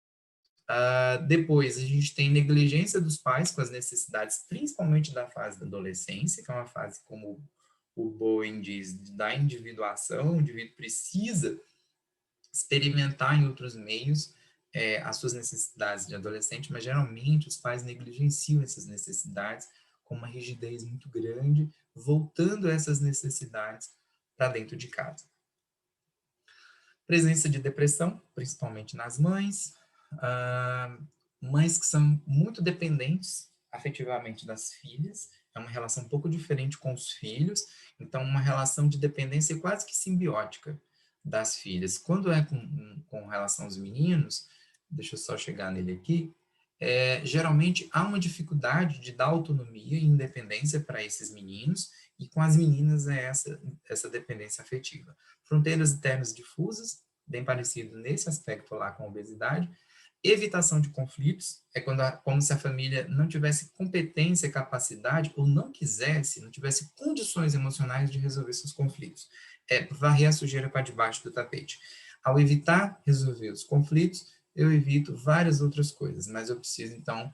Depois, a gente tem negligência dos pais com as necessidades, principalmente da fase da adolescência, que é uma fase, como o Bowen diz, da individuação. O indivíduo precisa experimentar em outros meios as suas necessidades de adolescente, mas geralmente os pais negligenciam essas necessidades com uma rigidez muito grande, voltando essas necessidades para dentro de casa. Presença de depressão, principalmente nas mães, mães que são muito dependentes afetivamente das filhas, é uma relação um pouco diferente com os filhos, então uma relação de dependência quase que simbiótica das filhas. Quando é com relação aos meninos, deixa eu só chegar nele aqui, geralmente há uma dificuldade de dar autonomia e independência para esses meninos, e com as meninas é essa dependência afetiva. Fronteiras internas difusas, bem parecido nesse aspecto lá com a obesidade. Evitação de conflitos, como se a família não tivesse competência, capacidade, ou não quisesse, não tivesse condições emocionais de resolver seus conflitos. Varrer a sujeira para debaixo do tapete. Ao evitar resolver os conflitos, eu evito várias outras coisas, mas eu preciso, então,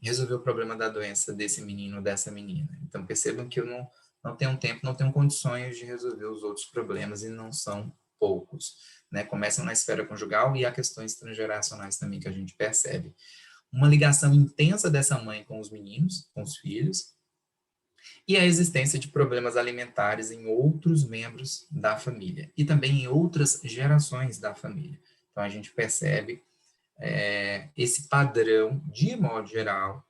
resolver o problema da doença desse menino ou dessa menina. Então, percebam que eu não tenho tempo, não tenho condições de resolver os outros problemas, e não são poucos, né? Começam na esfera conjugal e há questões transgeracionais também que a gente percebe. Uma ligação intensa dessa mãe com os meninos, com os filhos, e a existência de problemas alimentares em outros membros da família, e também em outras gerações da família. Então, a gente percebe esse padrão, de modo geral,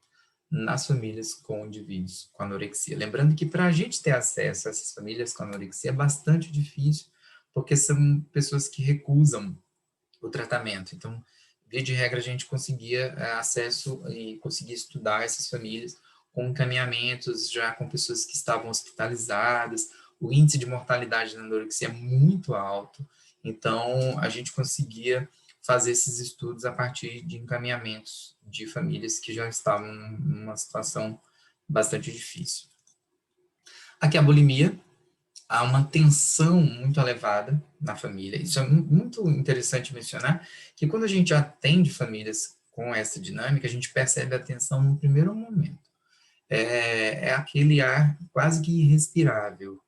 nas famílias com indivíduos com anorexia. Lembrando que para a gente ter acesso a essas famílias com anorexia é bastante difícil, porque são pessoas que recusam o tratamento. Então, via de regra, a gente conseguia acesso e conseguia estudar essas famílias com encaminhamentos já com pessoas que estavam hospitalizadas. O índice de mortalidade na anorexia é muito alto, então a gente conseguia fazer esses estudos a partir de encaminhamentos de famílias que já estavam numa situação bastante difícil. Aqui a bulimia, há uma tensão muito elevada na família. Isso é muito interessante mencionar, que quando a gente atende famílias com essa dinâmica, a gente percebe a tensão no primeiro momento. É aquele ar quase que irrespirável.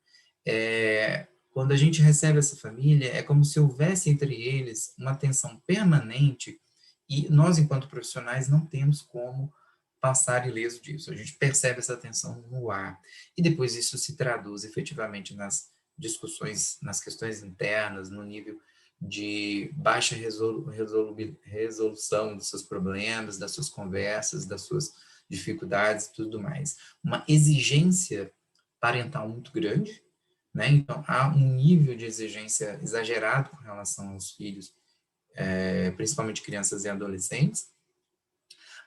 Quando a gente recebe essa família, é como se houvesse entre eles uma tensão permanente, e nós, enquanto profissionais, não temos como passar ileso disso. A gente percebe essa tensão no ar, e depois isso se traduz efetivamente nas discussões, nas questões internas, no nível de baixa resolução dos seus problemas, das suas conversas, das suas dificuldades e tudo mais. Uma exigência parental muito grande, né? Então, há um nível de exigência exagerado com relação aos filhos, principalmente crianças e adolescentes.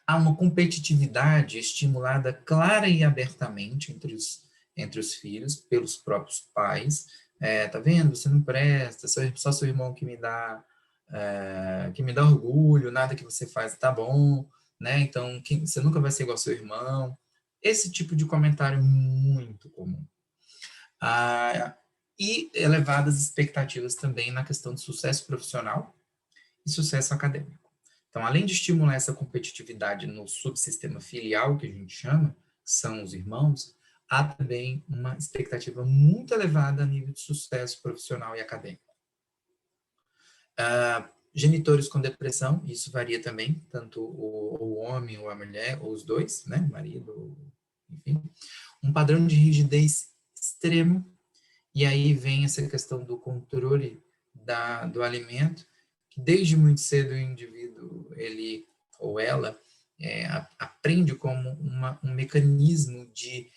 Há uma competitividade estimulada clara e abertamente entre os filhos, pelos próprios pais. Tá vendo? Você não presta, só seu irmão que me dá orgulho, nada que você faz tá bom, né? Então, você nunca vai ser igual ao seu irmão. Esse tipo de comentário muito comum. E elevadas expectativas também na questão de sucesso profissional e sucesso acadêmico. Então, além de estimular essa competitividade no subsistema filial, que a gente chama, são os irmãos, há também uma expectativa muito elevada a nível de sucesso profissional e acadêmico. Genitores com depressão, isso varia também, tanto o homem ou a mulher, ou os dois, né, marido, enfim. Um padrão de rigidez extremo, e aí vem essa questão do controle do alimento, que desde muito cedo o indivíduo, ele ou ela, aprende como um mecanismo de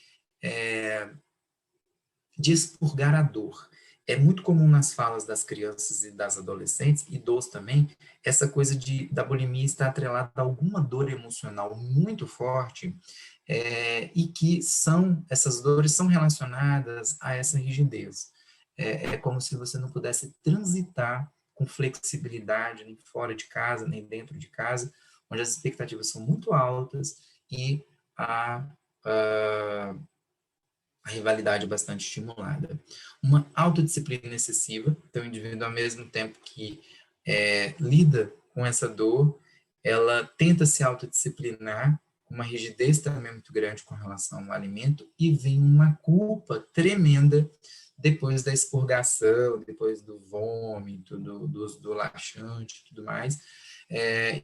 expurgar a dor. É muito comum nas falas das crianças e das adolescentes, idosos também, essa coisa da bulimia estar atrelada a alguma dor emocional muito forte, e que essas dores são relacionadas a essa rigidez. É como se você não pudesse transitar com flexibilidade, nem fora de casa, nem dentro de casa, onde as expectativas são muito altas e a rivalidade bastante estimulada. Uma autodisciplina excessiva, então o indivíduo, ao mesmo tempo que lida com essa dor, ela tenta se autodisciplinar, com uma rigidez também muito grande com relação ao alimento, e vem uma culpa tremenda depois da expurgação, depois do vômito, do laxante e tudo mais.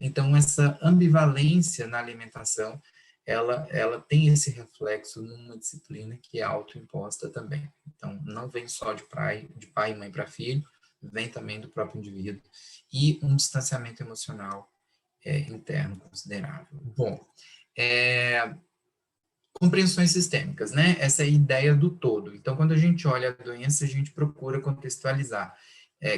Então, essa ambivalência na alimentação, ela tem esse reflexo numa disciplina que é autoimposta também. Então, não vem só de pai e mãe para filho, vem também do próprio indivíduo. E um distanciamento emocional interno considerável. Bom, compreensões sistêmicas, né? Essa é a ideia do todo. Então, quando a gente olha a doença, a gente procura contextualizar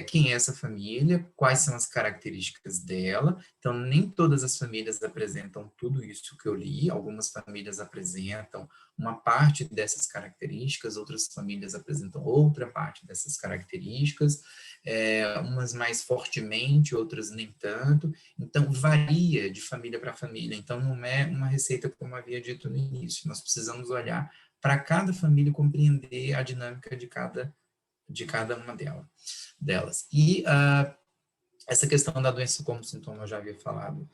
quem é essa família, quais são as características dela. Então, nem todas as famílias apresentam tudo isso que eu li, algumas famílias apresentam uma parte dessas características, outras famílias apresentam outra parte dessas características, umas mais fortemente, outras nem tanto. Então, varia de família para família. Então, não é uma receita como havia dito no início. Nós precisamos olhar para cada família e compreender a dinâmica de cada uma delas. E essa questão da doença como sintoma eu já havia falado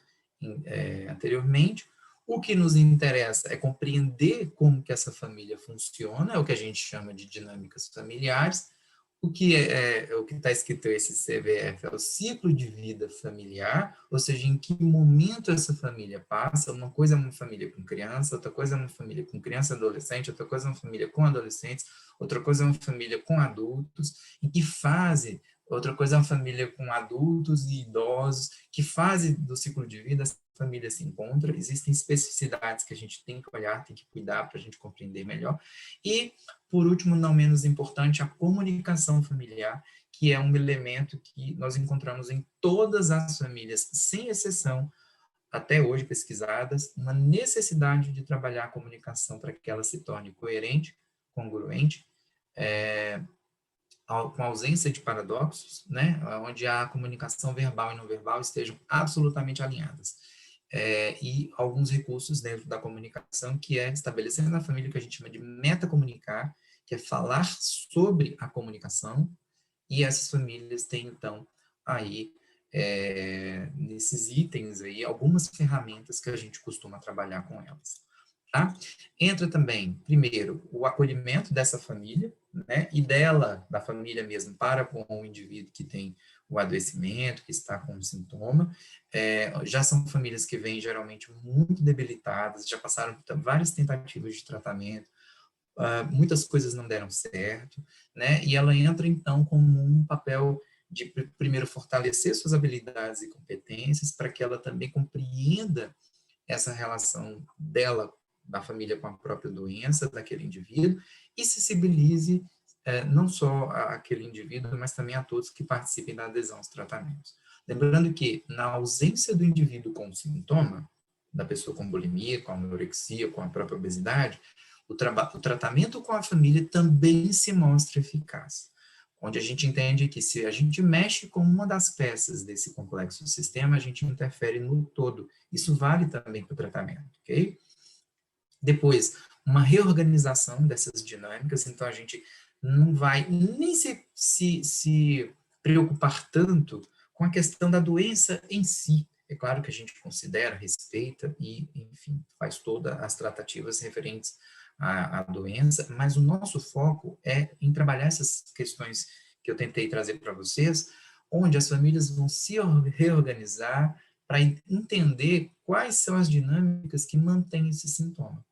anteriormente. O que nos interessa é compreender como que essa família funciona, é o que a gente chama de dinâmicas familiares. O que está escrito esse CVF é o ciclo de vida familiar, ou seja, em que momento essa família passa. Uma coisa é uma família com criança, outra coisa é uma família com criança e adolescente, outra coisa é uma família com adolescentes, outra coisa é uma família com adultos. Em que fase? Outra coisa é uma família com adultos e idosos. Que fase do ciclo de vida essa família se encontra? Existem especificidades que a gente tem que olhar, tem que cuidar para a gente compreender melhor. E, por último, não menos importante, a comunicação familiar, que é um elemento que nós encontramos em todas as famílias, sem exceção, até hoje pesquisadas, uma necessidade de trabalhar a comunicação para que ela se torne coerente, congruente, com ausência de paradoxos, né, onde a comunicação verbal e não verbal estejam absolutamente alinhadas. E alguns recursos dentro da comunicação, que é estabelecer na família o que a gente chama de metacomunicar, que é falar sobre a comunicação, e essas famílias têm, então, aí, nesses itens aí, algumas ferramentas que a gente costuma trabalhar com elas. Tá? Entra também, primeiro, o acolhimento dessa família, né, e da família mesmo, para com o indivíduo que tem o adoecimento, que está com um sintoma. Já são famílias que vêm geralmente muito debilitadas, já passaram por várias tentativas de tratamento, muitas coisas não deram certo, né, e ela entra, então, como um papel de, primeiro, fortalecer suas habilidades e competências, para que ela também compreenda essa relação dela, da família, com a própria doença daquele indivíduo, e sensibilize não só aquele indivíduo, mas também a todos que participem da adesão aos tratamentos. Lembrando que, na ausência do indivíduo com sintoma, da pessoa com bulimia, com anorexia, com a própria obesidade, o tratamento com a família também se mostra eficaz, onde a gente entende que, se a gente mexe com uma das peças desse complexo sistema, a gente interfere no todo. Isso vale também para o tratamento, ok? Depois, uma reorganização dessas dinâmicas. Então, a gente não vai nem se preocupar tanto com a questão da doença em si. É claro que a gente considera, respeita e, enfim, faz todas as tratativas referentes a doença, mas o nosso foco é em trabalhar essas questões que eu tentei trazer para vocês, onde as famílias vão se reorganizar para entender quais são as dinâmicas que mantêm esse sintoma.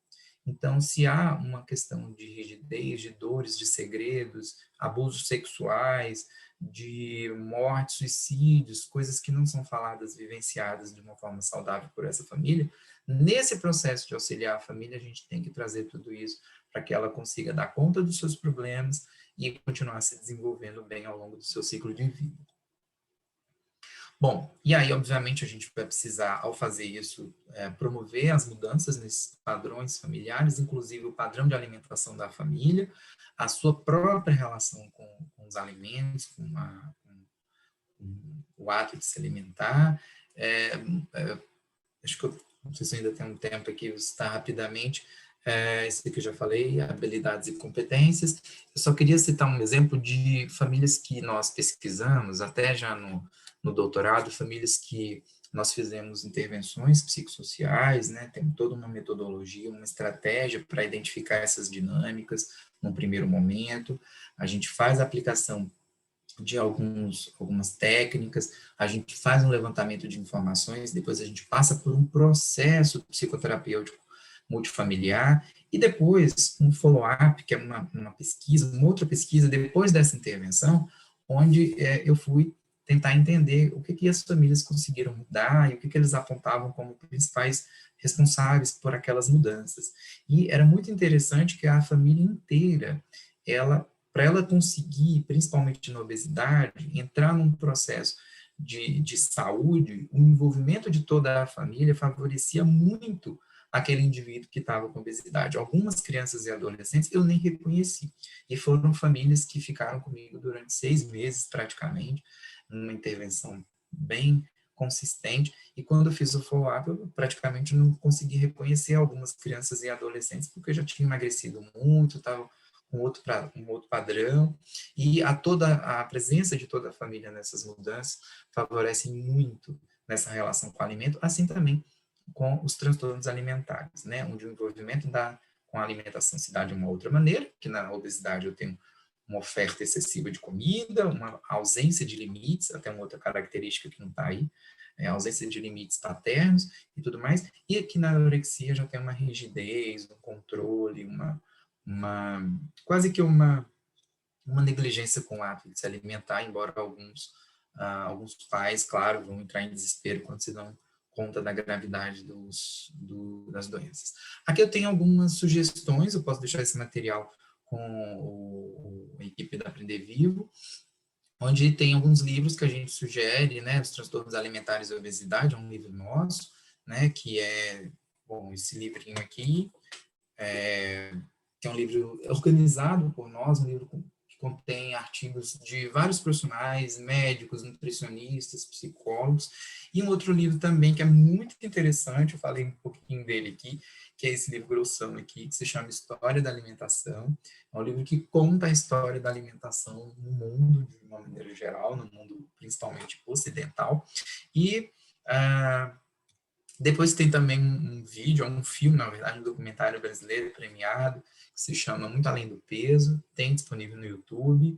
Então, se há uma questão de rigidez, de dores, de segredos, abusos sexuais, de mortes, suicídios, coisas que não são faladas, vivenciadas de uma forma saudável por essa família, nesse processo de auxiliar a família, a gente tem que trazer tudo isso para que ela consiga dar conta dos seus problemas e continuar se desenvolvendo bem ao longo do seu ciclo de vida. Bom, e aí, obviamente, a gente vai precisar, ao fazer isso, promover as mudanças nesses padrões familiares, inclusive o padrão de alimentação da família, a sua própria relação com os alimentos, com o ato de se alimentar. Acho que eu não sei se ainda tem um tempo aqui, vou citar rapidamente. Esse que eu já falei, habilidades e competências. Eu só queria citar um exemplo de famílias que nós pesquisamos, até já no doutorado, famílias que nós fizemos intervenções psicossociais, né? Tem toda uma metodologia, uma estratégia para identificar essas dinâmicas num primeiro momento. A gente faz a aplicação de algumas técnicas, a gente faz um levantamento de informações, depois a gente passa por um processo psicoterapêutico multifamiliar, e depois um follow-up, que é uma pesquisa, uma outra pesquisa, depois dessa intervenção, onde eu fui tentar entender o que as famílias conseguiram mudar e o que eles apontavam como principais responsáveis por aquelas mudanças. E era muito interessante que a família inteira, para ela conseguir, principalmente na obesidade, entrar num processo de saúde, o envolvimento de toda a família favorecia muito aquele indivíduo que estava com obesidade. Algumas crianças e adolescentes eu nem reconheci. E foram famílias que ficaram comigo durante 6 meses, praticamente, numa intervenção bem consistente, e quando eu fiz o follow-up, eu praticamente não consegui reconhecer algumas crianças e adolescentes, porque eu já tinha emagrecido muito, estava com um outro padrão, e a presença de toda a família nessas mudanças favorece muito nessa relação com o alimento, assim também com os transtornos alimentares, né, onde o envolvimento com a alimentação se dá de uma outra maneira, que na obesidade eu tenho uma oferta excessiva de comida, uma ausência de limites, até uma outra característica que não está aí, a ausência de limites paternos e tudo mais, e aqui na anorexia já tem uma rigidez, um controle, quase que uma negligência com o ato de se alimentar, embora alguns pais, claro, vão entrar em desespero quando se dão conta da gravidade das doenças. Aqui eu tenho algumas sugestões, eu posso deixar esse material com a equipe da Aprender Vivo, onde tem alguns livros que a gente sugere, né, os transtornos alimentares e obesidade, é um livro nosso, né, que é, bom, esse livrinho aqui, que é um livro organizado por nós, um livro que contém artigos de vários profissionais, médicos, nutricionistas, psicólogos, e um outro livro também que é muito interessante, eu falei um pouquinho dele aqui, que é esse livro grossão aqui, que se chama História da Alimentação. É um livro que conta a história da alimentação no mundo, de uma maneira geral, no mundo principalmente ocidental. E depois tem também um vídeo, um filme, na verdade, um documentário brasileiro premiado, que se chama Muito Além do Peso, tem disponível no YouTube,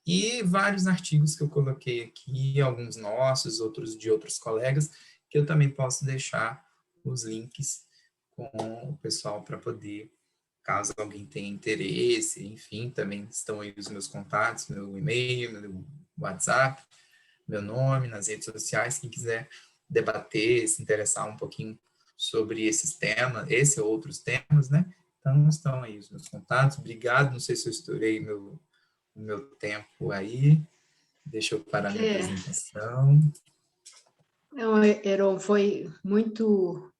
e vários artigos que eu coloquei aqui, alguns nossos, outros de outros colegas, que eu também posso deixar os links com o pessoal para poder, caso alguém tenha interesse, enfim, também estão aí os meus contatos, meu e-mail, meu WhatsApp, meu nome nas redes sociais, quem quiser debater, se interessar um pouquinho sobre esses temas, esse ou outros temas, né? Então, estão aí os meus contatos. Obrigado, não sei se eu estourei o meu tempo aí. Deixa eu parar minha apresentação. Não, Heron, foi muito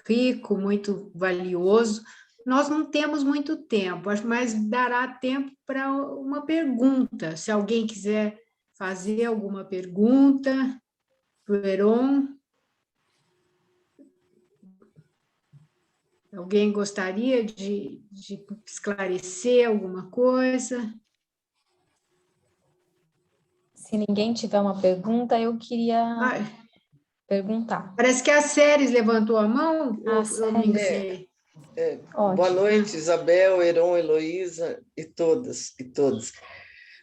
rico, muito valioso. Nós não temos muito tempo, mas dará tempo para uma pergunta. Se alguém quiser fazer alguma pergunta para o Heron. Alguém gostaria de esclarecer alguma coisa? Se ninguém tiver uma pergunta, eu queria perguntar. Parece que a Séries levantou a mão, ou eu me Séries. enganei? Boa noite, Isabel, Heron, Heloísa e todas e todos.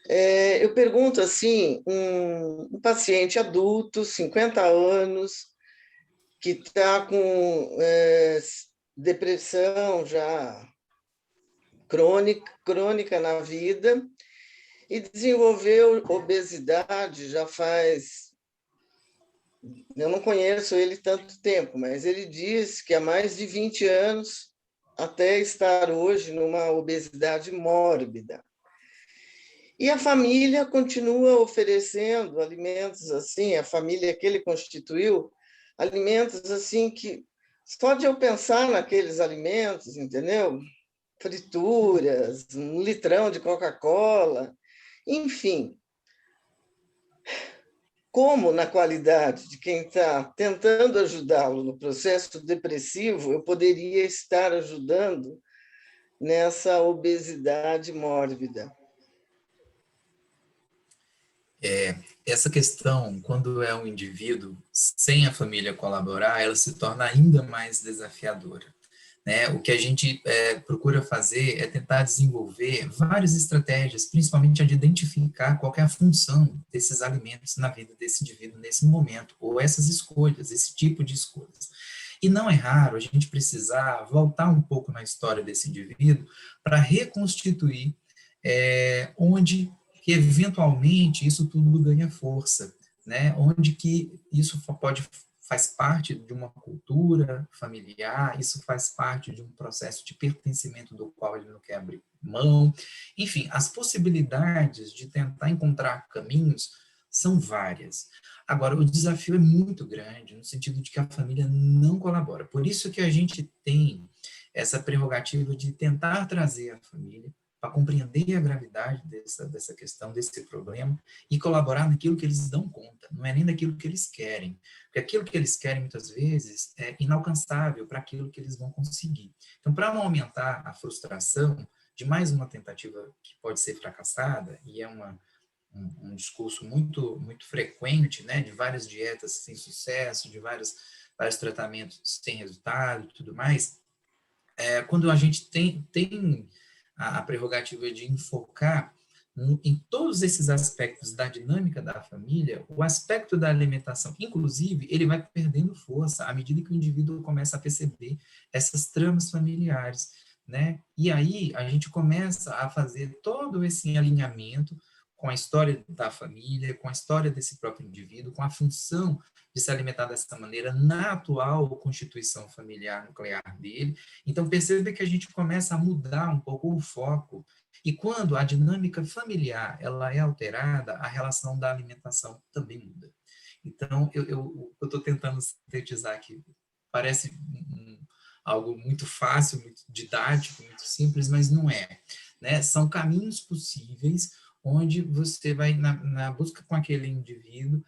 Eu pergunto assim, um paciente adulto, 50 anos, que está com depressão já crônica na vida e desenvolveu obesidade já faz... Eu não conheço ele tanto tempo, mas ele diz que há mais de 20 anos, até estar hoje numa obesidade mórbida. E a família continua oferecendo alimentos assim, a família que ele constituiu, alimentos assim que só de eu pensar naqueles alimentos, entendeu? Frituras, um litrão de Coca-Cola, enfim. Como na qualidade de quem está tentando ajudá-lo no processo depressivo, eu poderia estar ajudando nessa obesidade mórbida? Essa questão, quando é um indivíduo sem a família colaborar, ela se torna ainda mais desafiadora, né? O que a gente procura fazer é tentar desenvolver várias estratégias, principalmente a de identificar qual é a função desses alimentos na vida desse indivíduo nesse momento, ou essas escolhas, esse tipo de escolhas. E não é raro a gente precisar voltar um pouco na história desse indivíduo para reconstituir onde que eventualmente isso tudo ganha força, né? Onde que isso faz parte de uma cultura familiar, isso faz parte de um processo de pertencimento do qual ele não quer abrir mão. Enfim, as possibilidades de tentar encontrar caminhos são várias. Agora, o desafio é muito grande, no sentido de que a família não colabora. Por isso que a gente tem essa prerrogativa de tentar trazer a família para compreender a gravidade dessa questão, desse problema, e colaborar naquilo que eles dão conta, não é nem daquilo que eles querem, porque aquilo que eles querem, muitas vezes, é inalcançável para aquilo que eles vão conseguir. Então, para não aumentar a frustração de mais uma tentativa que pode ser fracassada, e é um discurso muito, muito frequente, né, de várias dietas sem sucesso, de vários tratamentos sem resultado e tudo mais, quando a gente tem a prerrogativa de enfocar em todos esses aspectos da dinâmica da família, o aspecto da alimentação, inclusive, ele vai perdendo força à medida que o indivíduo começa a perceber essas tramas familiares, né? E aí a gente começa a fazer todo esse alinhamento com a história da família, com a história desse próprio indivíduo, com a função de se alimentar dessa maneira na atual constituição familiar nuclear dele. Então, perceba que a gente começa a mudar um pouco o foco, e quando a dinâmica familiar ela é alterada, a relação da alimentação também muda. Então, eu estou tentando sintetizar aqui, parece algo muito fácil, muito didático, muito simples, mas não é, né? São caminhos possíveis onde você vai, na busca com aquele indivíduo,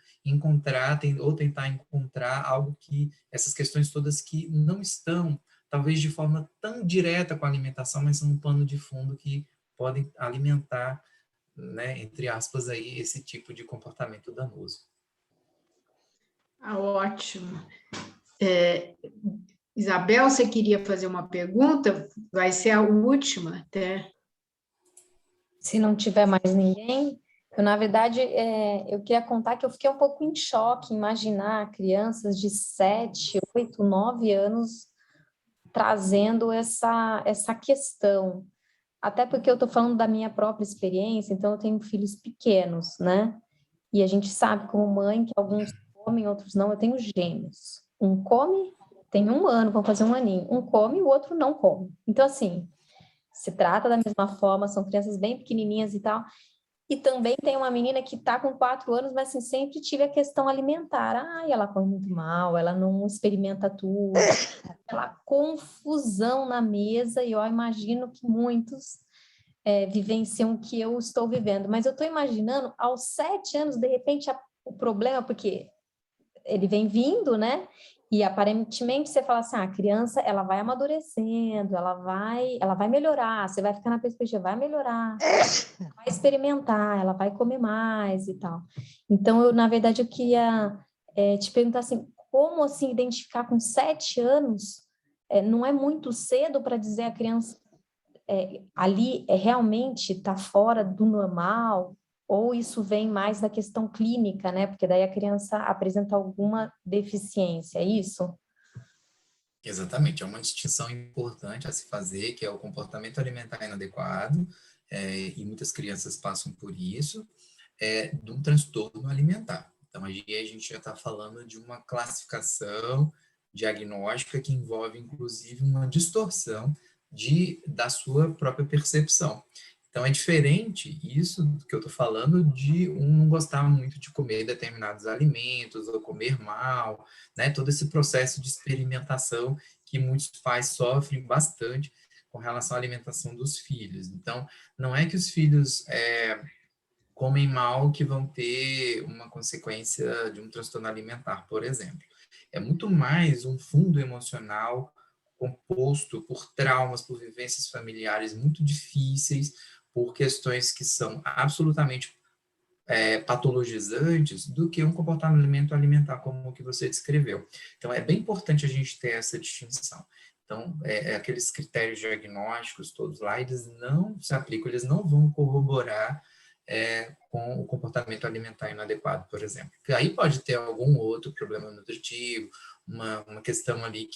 ou tentar encontrar algo que, essas questões todas que não estão, talvez de forma tão direta com a alimentação, mas são um pano de fundo que podem alimentar, né, entre aspas, aí, esse tipo de comportamento danoso. Ótimo. Isabel, você queria fazer uma pergunta? Vai ser a última, até. Se não tiver mais ninguém, na verdade, eu queria contar que eu fiquei um pouco em choque, imaginar crianças de 7, 8, 9 anos trazendo essa questão. Até porque eu estou falando da minha própria experiência, então eu tenho filhos pequenos, né? E a gente sabe como mãe que alguns comem, outros não. Eu tenho gêmeos. Um come, tem 1 ano, vão fazer 1 aninho. Um come, o outro não come. Então, assim, se trata da mesma forma, são crianças bem pequenininhas e tal. E também tem uma menina que está com 4 anos, mas assim, sempre tive a questão alimentar. Ai, ela come muito mal, ela não experimenta tudo, aquela confusão na mesa, e eu imagino que muitos vivenciam o que eu estou vivendo. Mas eu estou imaginando, aos 7 anos, de repente, o problema, porque ele vem vindo, né? E aparentemente você fala assim, a criança, ela vai amadurecendo, ela vai melhorar, você vai ficar na perspectiva, vai melhorar, vai experimentar, ela vai comer mais e tal. Então, na verdade, eu queria te perguntar assim, como assim identificar com 7 anos não é muito cedo para dizer a criança ali realmente está fora do normal, ou isso vem mais da questão clínica, né? Porque daí a criança apresenta alguma deficiência, é isso? Exatamente, é uma distinção importante a se fazer, que é o comportamento alimentar inadequado, e muitas crianças passam por isso, de um transtorno alimentar. Então, aí a gente já está falando de uma classificação diagnóstica que envolve, inclusive, uma distorção da sua própria percepção. Então, é diferente isso que eu estou falando de não gostar muito de comer determinados alimentos ou comer mal, né? Todo esse processo de experimentação que muitos pais sofrem bastante com relação à alimentação dos filhos. Então, não é que os filhos comem mal que vão ter uma consequência de um transtorno alimentar, por exemplo. É muito mais um fundo emocional composto por traumas, por vivências familiares muito difíceis, por questões que são absolutamente patologizantes do que um comportamento alimentar como o que você descreveu. Então, é bem importante a gente ter essa distinção. Então, aqueles critérios diagnósticos todos lá, eles não se aplicam, eles não vão corroborar com o comportamento alimentar inadequado, por exemplo. Porque aí pode ter algum outro problema nutritivo, uma questão ali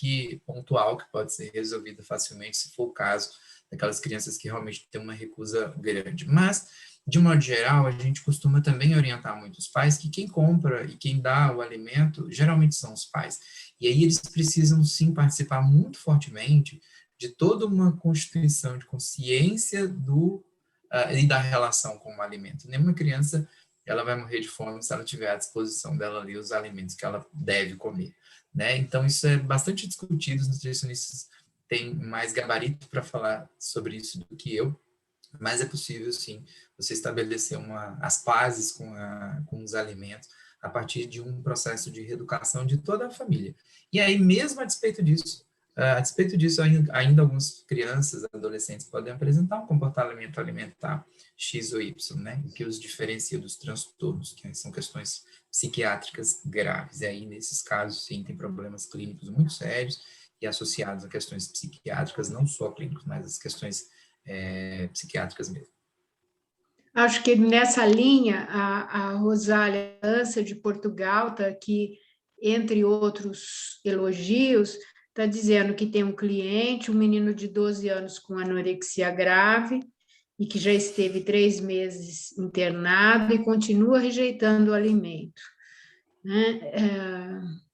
pontual que pode ser resolvida facilmente, se for o caso daquelas crianças que realmente têm uma recusa grande. Mas, de modo geral, a gente costuma também orientar muitos pais que quem compra e quem dá o alimento geralmente são os pais. E aí eles precisam, sim, participar muito fortemente de toda uma constituição de consciência e da relação com o alimento. Nenhuma criança ela vai morrer de fome se ela tiver à disposição dela ali os alimentos que ela deve comer, né? Então, isso é bastante discutido, os nutricionistas têm mais gabarito para falar sobre isso do que eu, mas é possível, sim, você estabelecer as pazes com os alimentos a partir de um processo de reeducação de toda a família. E aí, mesmo a despeito disso, ainda algumas crianças, adolescentes podem apresentar um comportamento alimentar X ou Y, né, que os diferencia dos transtornos, que são questões psiquiátricas graves. E aí, nesses casos, sim, tem problemas clínicos muito sérios e associados a questões psiquiátricas, não só clínicas, mas as questões psiquiátricas mesmo. Acho que nessa linha, a Rosália Lança, de Portugal, está aqui, entre outros elogios, está dizendo que tem um cliente, um menino de 12 anos com anorexia grave, e que já esteve 3 meses internado e continua rejeitando o alimento. Né?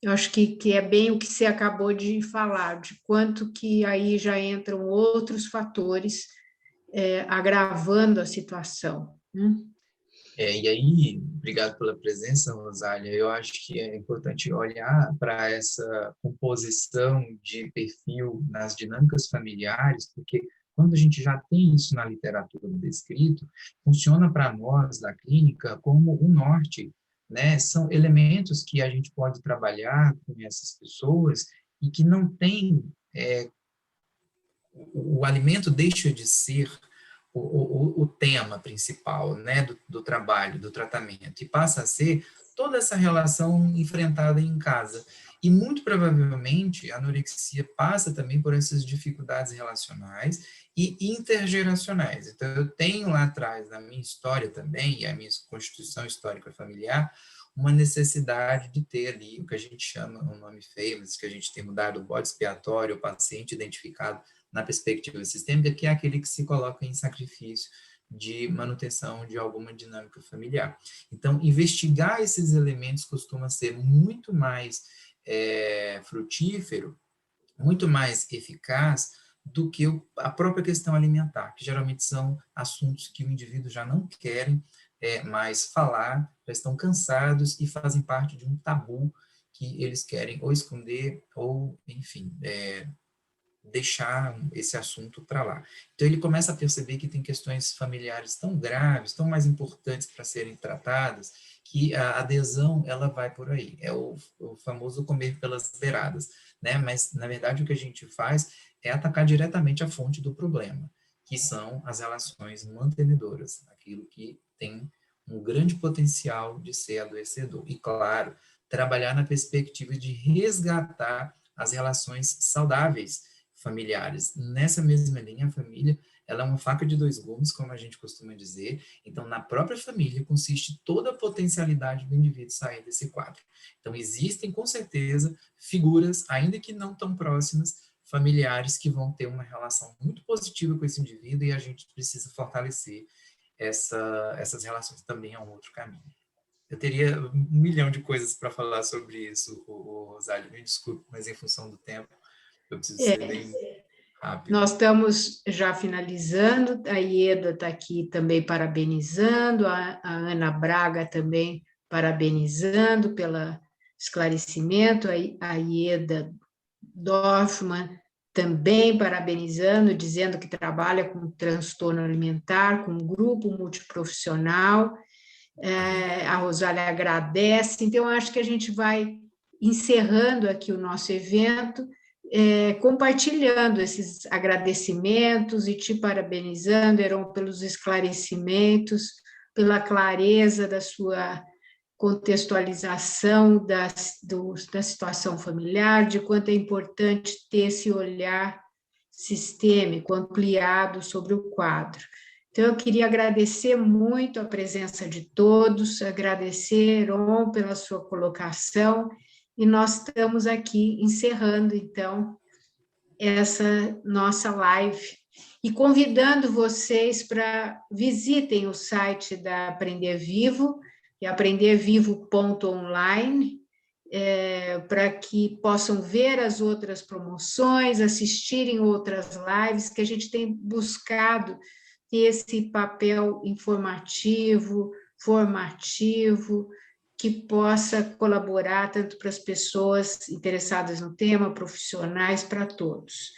Eu acho que é bem o que você acabou de falar, de quanto que aí já entram outros fatores agravando a situação. Né? E aí, obrigado pela presença, Rosália. Eu acho que é importante olhar para essa composição de perfil nas dinâmicas familiares, porque quando a gente já tem isso na literatura descrito, funciona para nós, da clínica, como um norte, né? São elementos que a gente pode trabalhar com essas pessoas e que não tem... o alimento deixa de ser o tema principal, né, do trabalho, do tratamento, e passa a ser toda essa relação enfrentada em casa. E muito provavelmente a anorexia passa também por essas dificuldades relacionais e intergeracionais. Então, eu tenho lá atrás, na minha história também, e a minha constituição histórica familiar, uma necessidade de ter ali o que a gente chama, um nome feio, mas que a gente tem mudado o bode expiatório, o paciente identificado na perspectiva sistêmica, que é aquele que se coloca em sacrifício de manutenção de alguma dinâmica familiar. Então, investigar esses elementos costuma ser muito mais frutífero, muito mais eficaz do que a própria questão alimentar, que geralmente são assuntos que o indivíduo já não querem mais falar, já estão cansados e fazem parte de um tabu que eles querem ou esconder ou, enfim, deixar esse assunto para lá. Então, ele começa a perceber que tem questões familiares tão graves, tão mais importantes para serem tratadas, que a adesão, ela vai por aí. É o famoso comer pelas beiradas, né? Mas, na verdade, o que a gente faz é atacar diretamente a fonte do problema, que são as relações mantenedoras, aquilo que tem um grande potencial de ser adoecedor. E, claro, trabalhar na perspectiva de resgatar as relações saudáveis familiares. Nessa mesma linha, a família, ela é uma faca de dois gumes, como a gente costuma dizer. Então, na própria família consiste toda a potencialidade do indivíduo sair desse quadro. Então, existem, com certeza, figuras, ainda que não tão próximas, familiares que vão ter uma relação muito positiva com esse indivíduo e a gente precisa fortalecer essas relações também é um outro caminho. Eu teria 1 milhão de coisas para falar sobre isso, Rosália, me desculpe, mas em função do tempo, eu preciso ser bem rápido. Nós estamos já finalizando, a Ieda está aqui também parabenizando, a Ana Braga também parabenizando pelo esclarecimento, a Ieda Dorfman também parabenizando, dizendo que trabalha com transtorno alimentar, com um grupo multiprofissional. A Rosália agradece. Então, acho que a gente vai encerrando aqui o nosso evento, compartilhando esses agradecimentos e te parabenizando, Heron, pelos esclarecimentos, pela clareza da sua contextualização da situação familiar, de quanto é importante ter esse olhar sistêmico, ampliado sobre o quadro. Então, eu queria agradecer muito a presença de todos, agradecer, Heron, pela sua colocação, e nós estamos aqui encerrando, então, essa nossa live, e convidando vocês para visitem o site da Aprender Vivo, e aprendervivo.online, para que possam ver as outras promoções, assistirem outras lives, que a gente tem buscado ter esse papel informativo, formativo, que possa colaborar tanto para as pessoas interessadas no tema, profissionais, para todos.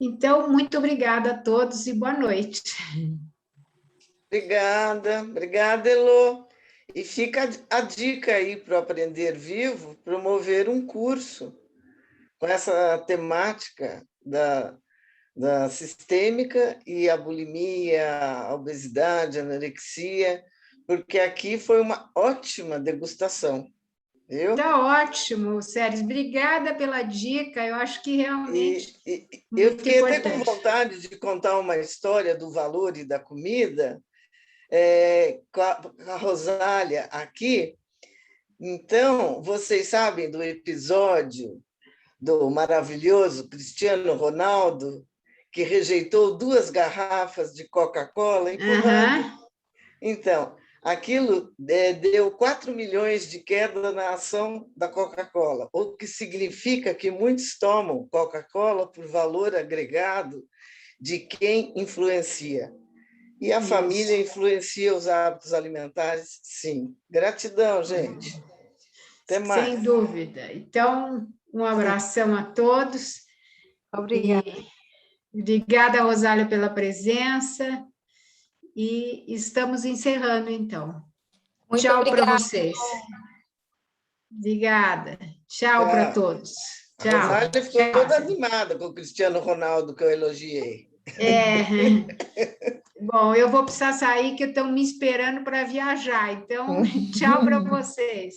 Então, muito obrigada a todos e boa noite. Obrigada, Elô. E fica a dica aí para o Aprender Vivo, promover um curso com essa temática da sistêmica e a bulimia, a obesidade, a anorexia, porque aqui foi uma ótima degustação. Viu? Tá ótimo, Séries. Obrigada pela dica. Eu acho que realmente eu fiquei até com vontade de contar uma história do valor e da comida com a Rosália aqui. Então, vocês sabem do episódio do maravilhoso Cristiano Ronaldo, que rejeitou 2 garrafas de Coca-Cola empurrando. Então, aquilo deu 4 milhões de queda na ação da Coca-Cola, o que significa que muitos tomam Coca-Cola por valor agregado de quem influencia. E a família influencia os hábitos alimentares, sim. Gratidão, gente. Até mais. Sem dúvida. Então, um abração a todos. Obrigada. Obrigada, Rosália, pela presença. E estamos encerrando, então. Muito tchau para vocês. Obrigada. Tchau para todos. Tchau. A Rosália ficou toda animada com o Cristiano Ronaldo, que eu elogiei. Bom, eu vou precisar sair, que estão me esperando para viajar. Então, tchau para vocês.